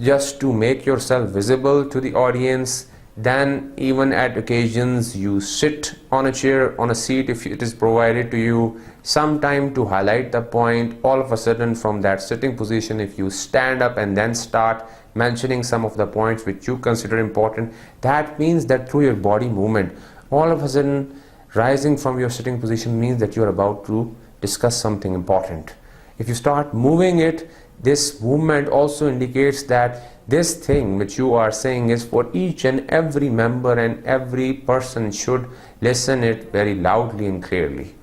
just to make yourself visible to the audience, then even at occasions you sit on a chair, on a seat if it is provided to you, sometime to highlight the point, all of a sudden from that sitting position, if you stand up and then start mentioning some of the points which you consider important, that means that through your body movement, all of a sudden rising from your sitting position means that you are about to discuss something important. If you start moving it, this movement also indicates that this thing which you are saying is for each and every member, and every person should listen it very loudly and clearly.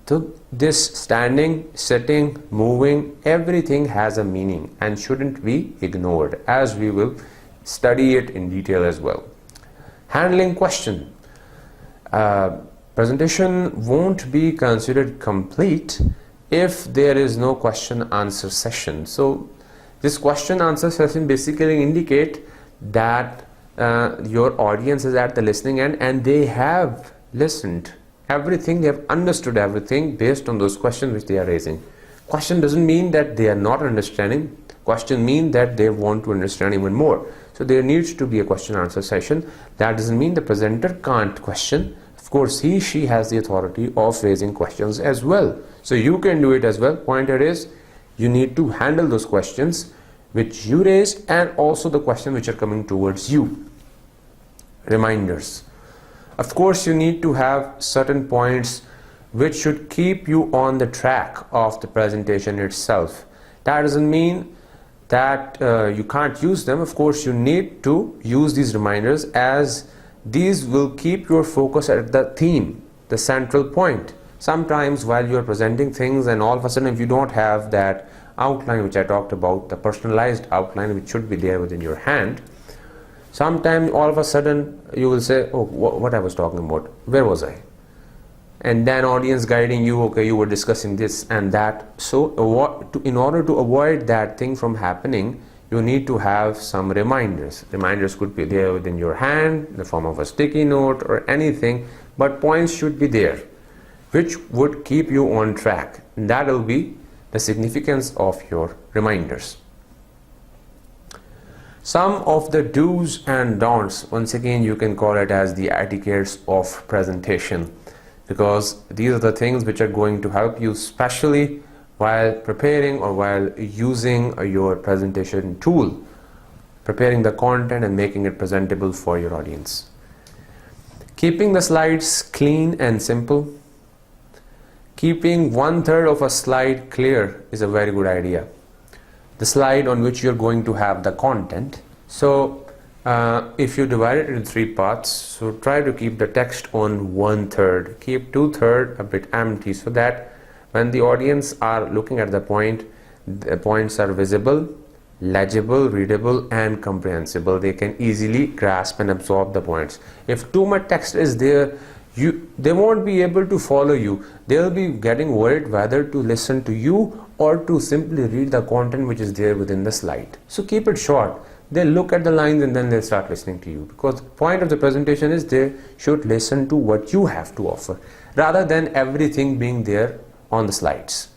So this standing, sitting, moving, everything has a meaning and shouldn't be ignored, as we will study it in detail as well. Handling question. Presentation won't be considered complete if there is no question answer session. So this question answer session basically indicate that your audience is at the listening end and they have listened everything, they have understood everything based on those questions which they are raising. Question doesn't mean that they are not understanding. Question mean that they want to understand even more. So there needs to be a question answer session. That doesn't mean the presenter can't question. Of course, she has the authority of raising questions as well. So you can do it as well. Pointer is you need to handle those questions which you raise and also the questions which are coming towards you. Reminders. Of course, you need to have certain points which should keep you on the track of the presentation itself. That doesn't mean that you can't use them. Of course, you need to use these reminders, as these will keep your focus at the theme, the central point. Sometimes while you are presenting things and all of a sudden if you don't have that outline which I talked about, the personalized outline which should be there within your hand, sometimes all of a sudden you will say, oh, what I was talking about, where was I? And then audience guiding you, okay, you were discussing this and that. So in order to avoid that thing from happening, you need to have some reminders. Reminders could be there within your hand in the form of a sticky note or anything, but points should be there which would keep you on track. And that will be the significance of your reminders. Some of the do's and don'ts, once again you can call it as the etiquettes of presentation, because these are the things which are going to help you, especially while preparing or while using your presentation tool, preparing the content and making it presentable for your audience. Keeping the slides clean and simple. Keeping 1/3 of a slide clear is a very good idea. The slide on which you're going to have the content. So if you divide it into 3 parts, so try to keep the text on 1/3. Keep 2/3 a bit empty so that when the audience are looking at the points are visible, legible, readable and comprehensible. They can easily grasp and absorb the points. If too much text is there, they won't be able to follow you. They'll be getting worried whether to listen to you or to simply read the content which is there within the slide. So keep it short. They'll look at the lines and then they'll start listening to you, because the point of the presentation is they should listen to what you have to offer rather than everything being there on the slides.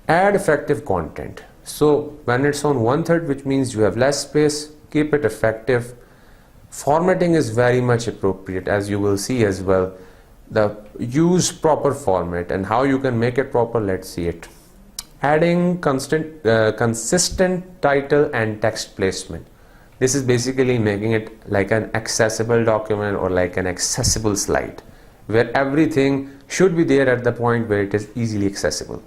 Add effective content. So when it's on 1/3, which means you have less space, keep it effective. Formatting is very much appropriate, as you will see as well. Use proper format, and how you can make it proper, let's see it. Adding consistent title and text placement. This is basically making it like an accessible document or like an accessible slide, where everything should be there at the point where it is easily accessible.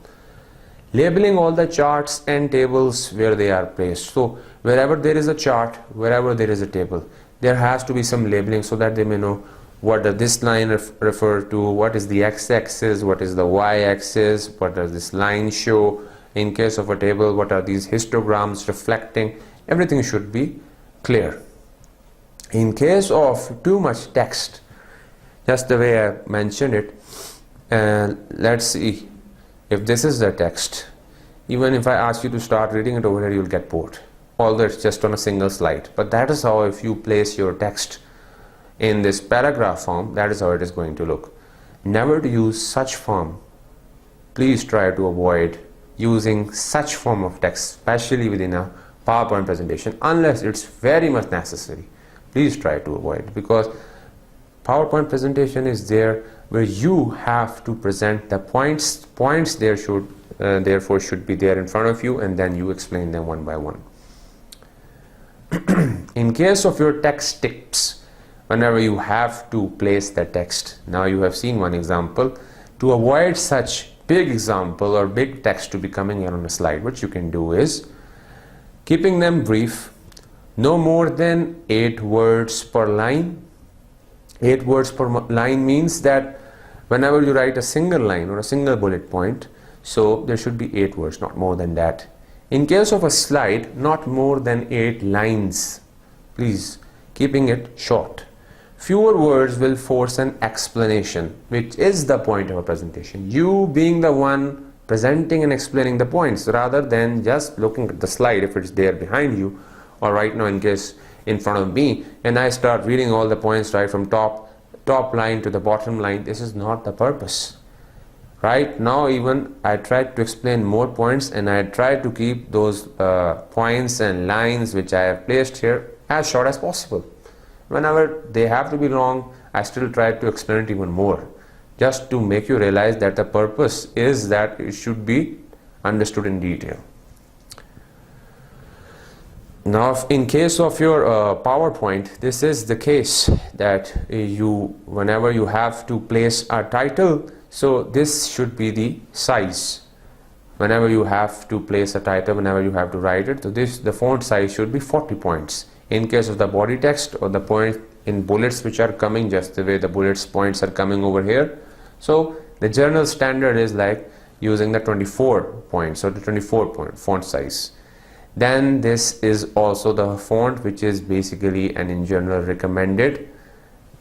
Labeling all the charts and tables where they are placed. So wherever there is a chart, wherever there is a table, there has to be some labeling so that they may know what does this line refer to, what is the x-axis, what is the y-axis, what does this line show. In case of a table, what are these histograms reflecting. Everything should be clear. In case of too much text, just the way I mentioned it, let's see, if this is the text, even if I ask you to start reading it over here, you'll get bored, although it's just on a single slide. But that is how, if you place your text in this paragraph form, that is how it is going to look. Never to use such form. Please try to avoid using such form of text, especially within a PowerPoint presentation, unless it's very much necessary. Please try to avoid, because PowerPoint presentation is there where you have to present the points. Points there should therefore should be there in front of you, and then you explain them one by one. In case of your text tips, whenever you have to place the text, now you have seen one example. To avoid such big example or big text to be coming here on a slide, what you can do is keeping them brief, no more than 8 words per line. 8 words per line means that whenever you write a single line or a single bullet point, so there should be 8 words, not more than that. In case of a slide, not more than 8 lines. Please, keeping it short. Fewer words will force an explanation, which is the point of a presentation. You being the one presenting and explaining the points, rather than just looking at the slide if it's there behind you, or right now in case in front of me, and I start reading all the points right from top line to the bottom line. This is not the purpose. Right now even I tried to explain more points, and I tried to keep those points and lines which I have placed here as short as possible. Whenever they have to be long, I still try to explain it even more, just to make you realize that the purpose is that it should be understood in detail. Now, in case of your PowerPoint, this is the case that whenever you have to place a title, so this should be the size. Whenever you have to place a title, whenever you have to write it, so the font size should be 40 points. In case of the body text or the point in bullets which are coming, just the way the bullets points are coming over here, so the general standard is like using the 24 points or the 24 point font size. Then this is also the font which is basically and in general recommended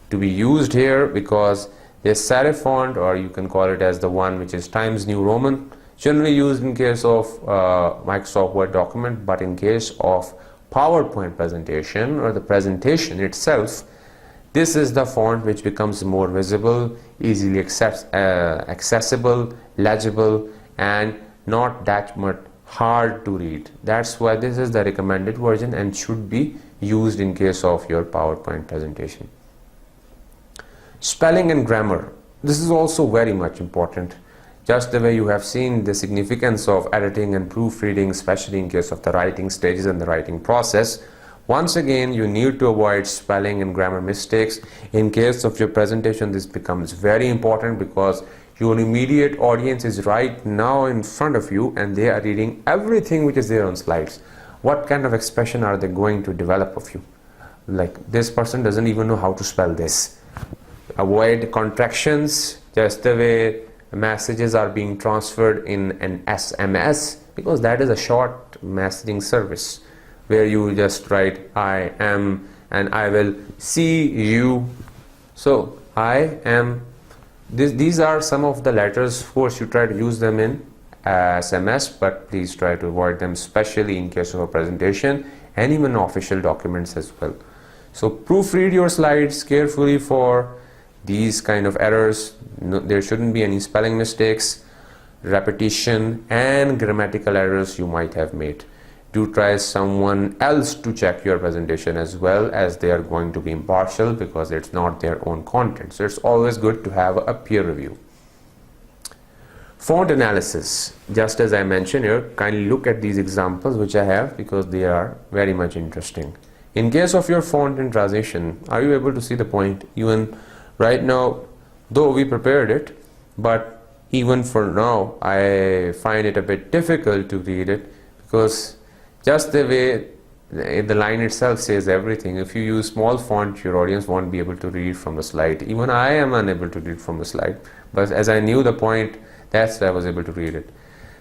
to be used here, because this serif font, or you can call it as the one which is Times New Roman, generally used in case of Microsoft Word document, but in case of PowerPoint presentation or the presentation itself, this is the font which becomes more visible, easily accessible, legible, and not that much hard to read. That's why this is the recommended version and should be used in case of your PowerPoint presentation. Spelling and grammar. This is also very much important. Just the way you have seen the significance of editing and proofreading, especially in case of the writing stages and the writing process, once again you need to avoid spelling and grammar mistakes. In case of your presentation, this becomes very important, because your immediate audience is right now in front of you and they are reading everything which is there on slides. What kind of expression are they going to develop of you? Like, this person doesn't even know how to spell this. Avoid contractions, just the way messages are being transferred in an SMS, because that is a short messaging service where you just write I am and I will see you. So I am, these are some of the letters. Of course you try to use them in SMS, but please try to avoid them, especially in case of a presentation and even official documents as well. So proofread your slides carefully for these kind of errors. No, there shouldn't be any spelling mistakes, repetition, and grammatical errors you might have made. Do try someone else to check your presentation as well, as they are going to be impartial, because it's not their own content. So it's always good to have a peer review. Font analysis. Just as I mentioned here, kindly look at these examples which I have, because they are very much interesting. In case of your font and transition, are you able to see the point? Even right now, though we prepared it, but even for now I find it a bit difficult to read it, because just the way the line itself says everything. If you use small font, your audience won't be able to read from the slide. Even I am unable to read from the slide, but as I knew the point, that's why I was able to read it.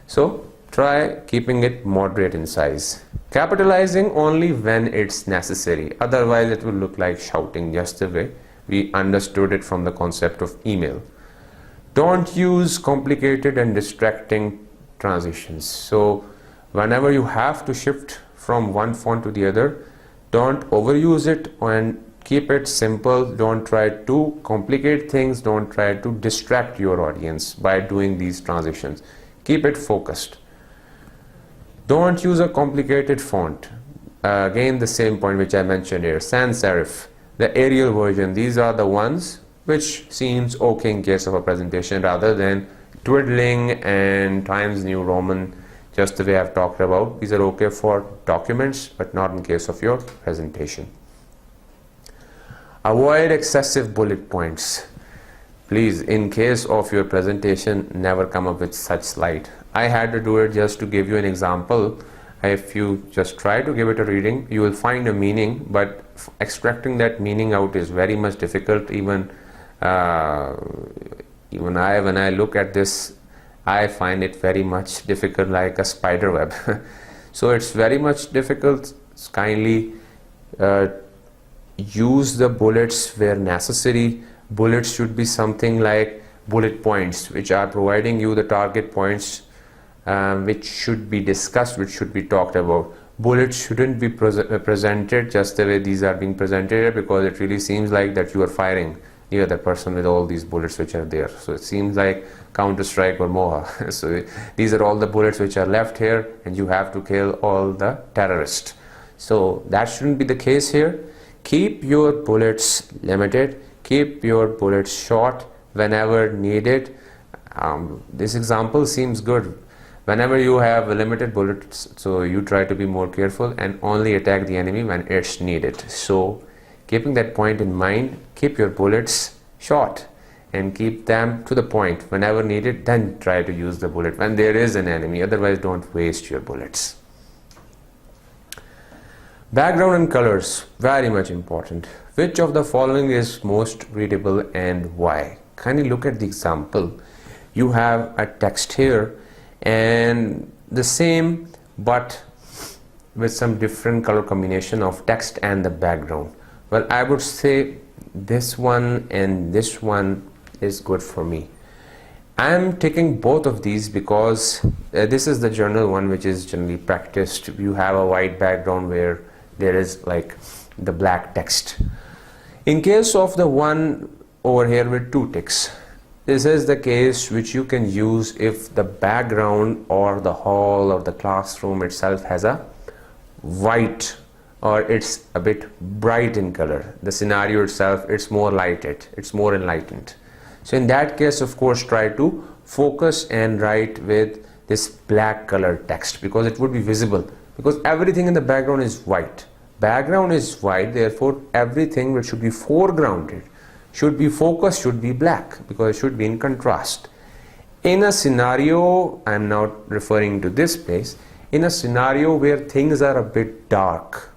So try keeping it moderate in size. Capitalizing only when it's necessary, otherwise it will look like shouting, just the way we understood it from the concept of email. Don't use complicated and distracting transitions. So whenever you have to shift from one font to the other, don't overuse it and keep it simple. Don't try to complicate things. Don't try to distract your audience by doing these transitions. Keep it focused. Don't use a complicated font. Again, the same point which I mentioned here, sans serif, the Arial version. These are the ones which seems okay in case of a presentation, rather than twiddling and Times New Roman, just the way I've talked about. These are okay for documents, but not in case of your presentation. Avoid excessive bullet points. Please, in case of your presentation, never come up with such slide. I had to do it just to give you an example. If you just try to give it a reading, you will find a meaning, but extracting that meaning out is very much difficult. Even when I look at this, I find it very much difficult, like a spider web. So it's very much difficult. Kindly use the bullets where necessary. Bullets should be something like bullet points, which are providing you the target points, which should be discussed, which should be talked about. Bullets shouldn't be presented just the way these are being presented here, because it really seems like that you are firing the other person with all these bullets which are there. So it seems like Counter-Strike or Moha. So these are all the bullets which are left here, and you have to kill all the terrorists. So that shouldn't be the case here. Keep your bullets limited, keep your bullets short whenever needed. This example seems good. Whenever you have limited bullets, so you try to be more careful and only attack the enemy when it's needed. So keeping that point in mind, keep your bullets short and keep them to the point. Whenever needed, then try to use the bullet when there is an enemy. Otherwise, don't waste your bullets. Background and colors, very much important. Which of the following is most readable and why? Kindly look at the example. You have a text here and the same but with some different color combination of text and the background. Well, I would say this one and this one is good for me. I am taking both of these because this is the general one which is generally practiced. You have a white background where there is like the black text. In case of the one over here with two ticks, this is the case which you can use if the background or the hall or the classroom itself has a white or it's a bit bright in color. The scenario itself, it's more lighted, it's more enlightened. So in that case, of course, try to focus and write with this black color text because it would be visible, because everything in the background is white. Background is white, therefore everything which should be foregrounded, should be focused, should be black, because it should be in contrast. In a scenario, I am not referring to this place, in a scenario where things are a bit dark,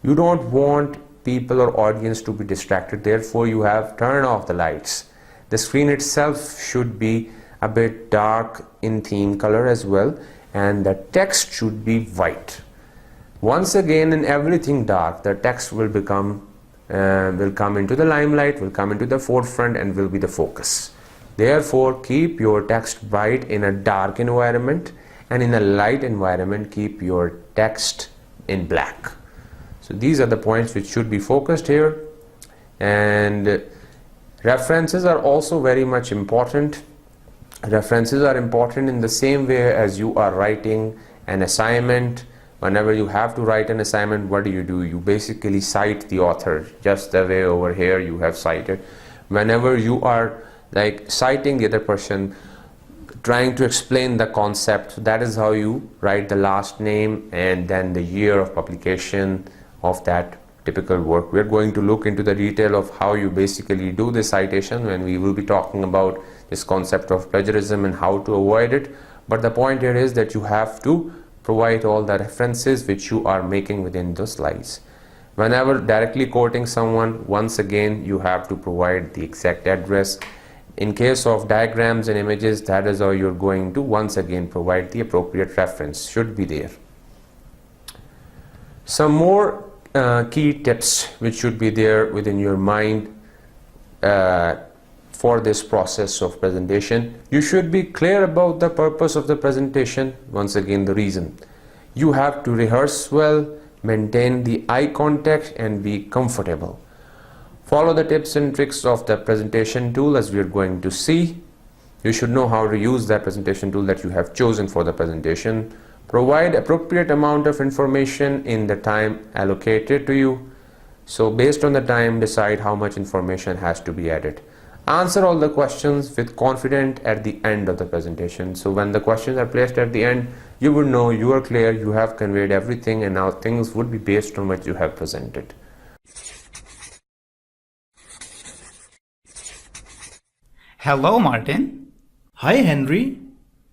you don't want people or audience to be distracted, therefore you have turned off the lights. The screen itself should be a bit dark in theme color as well, and the text should be white. Once again, in everything dark, the text will come into the limelight, will come into the forefront and will be the focus. Therefore, keep your text bright in a dark environment, and in a light environment, keep your text in black. So these are the points which should be focused here. And references are also very much important. References are important in the same way as you are writing an assignment. Whenever you have to write an assignment, what do? You basically cite the author, just the way over here you have cited. Whenever you are like citing the other person, trying to explain the concept, that is how you write the last name and then the year of publication of that typical work. We are going to look into the detail of how you basically do the citation when we will be talking about this concept of plagiarism and how to avoid it. But the point here is that you have to provide all the references which you are making within the slides. Whenever directly quoting someone, once again you have to provide the exact address. In case of diagrams and images, that is how you're going to once again provide the appropriate reference, should be there. Some more key tips which should be there within your mind for this process of presentation. You should be clear about the purpose of the presentation. Once again, the reason. You have to rehearse well, maintain the eye contact and be comfortable. Follow the tips and tricks of the presentation tool as we are going to see. You should know how to use that presentation tool that you have chosen for the presentation. Provide appropriate amount of information in the time allocated to you. So based on the time, decide how much information has to be added. Answer all the questions with confidence at the end of the presentation. So when the questions are placed at the end, you will know you are clear, you have conveyed everything, and now things would be based on what you have presented. Hello, Martin. Hi, Henry.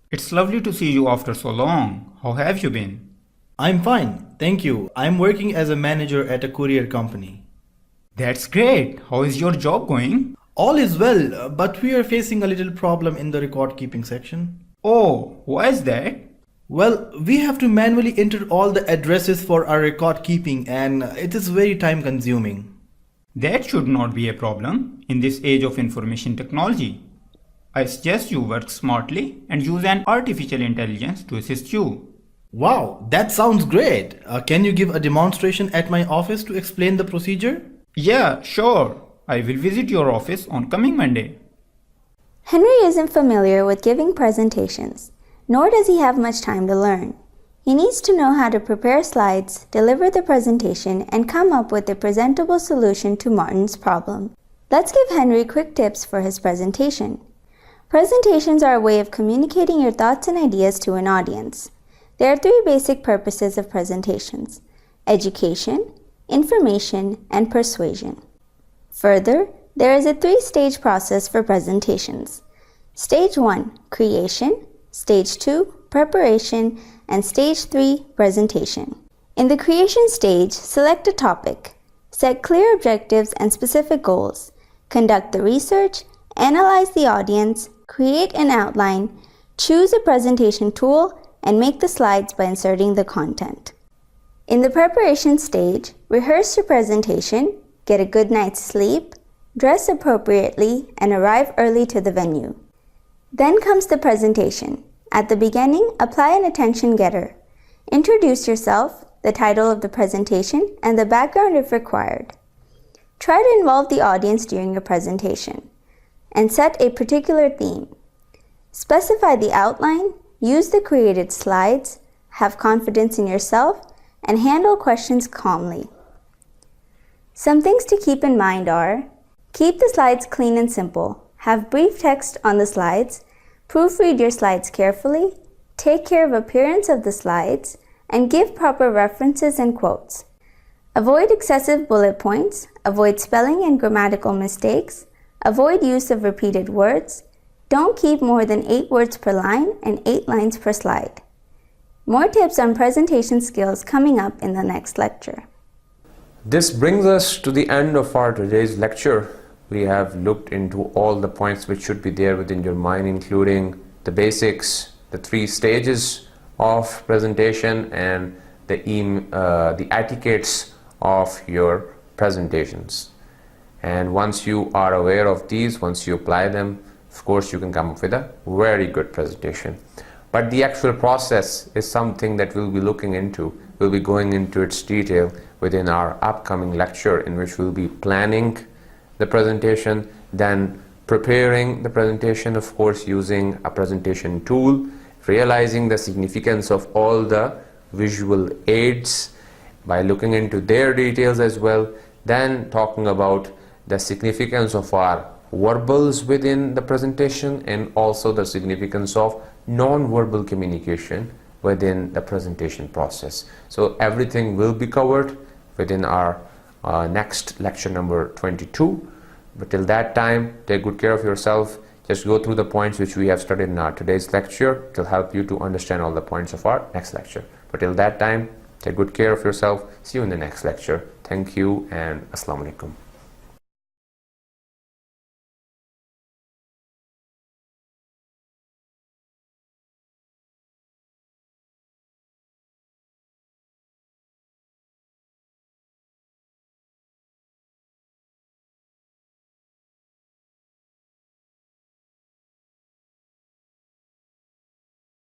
It's lovely to see you after so long. How have you been? I'm fine, thank you. I'm working as a manager at a courier company. That's great. How is your job going? All is well, but we are facing a little problem in the record keeping section. Oh, why is that? Well, we have to manually enter all the addresses for our record keeping, and it is very time consuming. That should not be a problem in this age of information technology. I suggest you work smartly and use an artificial intelligence to assist you. Wow, that sounds great. Can you give a demonstration at my office to explain the procedure? Yeah, sure. I will visit your office on coming Monday. Henry isn't familiar with giving presentations, nor does he have much time to learn. He needs to know how to prepare slides, deliver the presentation, and come up with a presentable solution to Martin's problem. Let's give Henry quick tips for his presentation. Presentations are a way of communicating your thoughts and ideas to an audience. There are three basic purposes of presentations: education, information, and persuasion. Further, there is a three-stage process for presentations. Stage 1, creation. Stage 2, preparation. And Stage 3, presentation. In the creation stage, select a topic. Set clear objectives and specific goals. Conduct the research. Analyze the audience. Create an outline. Choose a presentation tool. And make the slides by inserting the content. In the preparation stage, rehearse your presentation, get a good night's sleep, dress appropriately, and arrive early to the venue. Then comes the presentation. At the beginning, apply an attention getter. Introduce yourself, the title of the presentation, and the background if required. Try to involve the audience during your presentation, and set a particular theme. Specify the outline, use the created slides, have confidence in yourself, and handle questions calmly. Some things to keep in mind are: keep the slides clean and simple, have brief text on the slides, proofread your slides carefully, take care of appearance of the slides, and give proper references and quotes. Avoid excessive bullet points, avoid spelling and grammatical mistakes, avoid use of repeated words, don't keep more than 8 words per line and 8 lines per slide. More tips on presentation skills coming up in the next lecture. This brings us to the end of our today's lecture. We have looked into all the points which should be there within your mind, including the basics, the 3 stages of presentation, and the etiquettes of your presentations. And once you are aware of these, once you apply them, of course you can come up with a very good presentation. But the actual process is something that we'll be looking into. We'll be going into its detail within our upcoming lecture, in which we'll be planning the presentation, then preparing the presentation, of course using a presentation tool, realizing the significance of all the visual aids by looking into their details as well, then talking about the significance of our verbals within the presentation, and also the significance of non-verbal communication within the presentation process. So everything will be covered within our next lecture number 22. But till that time, take good care of yourself. Just go through the points which we have studied in our today's lecture. It will help you to understand all the points of our next lecture. But till that time, take good care of yourself. See you in the next lecture. Thank you and Assalamu alaikum.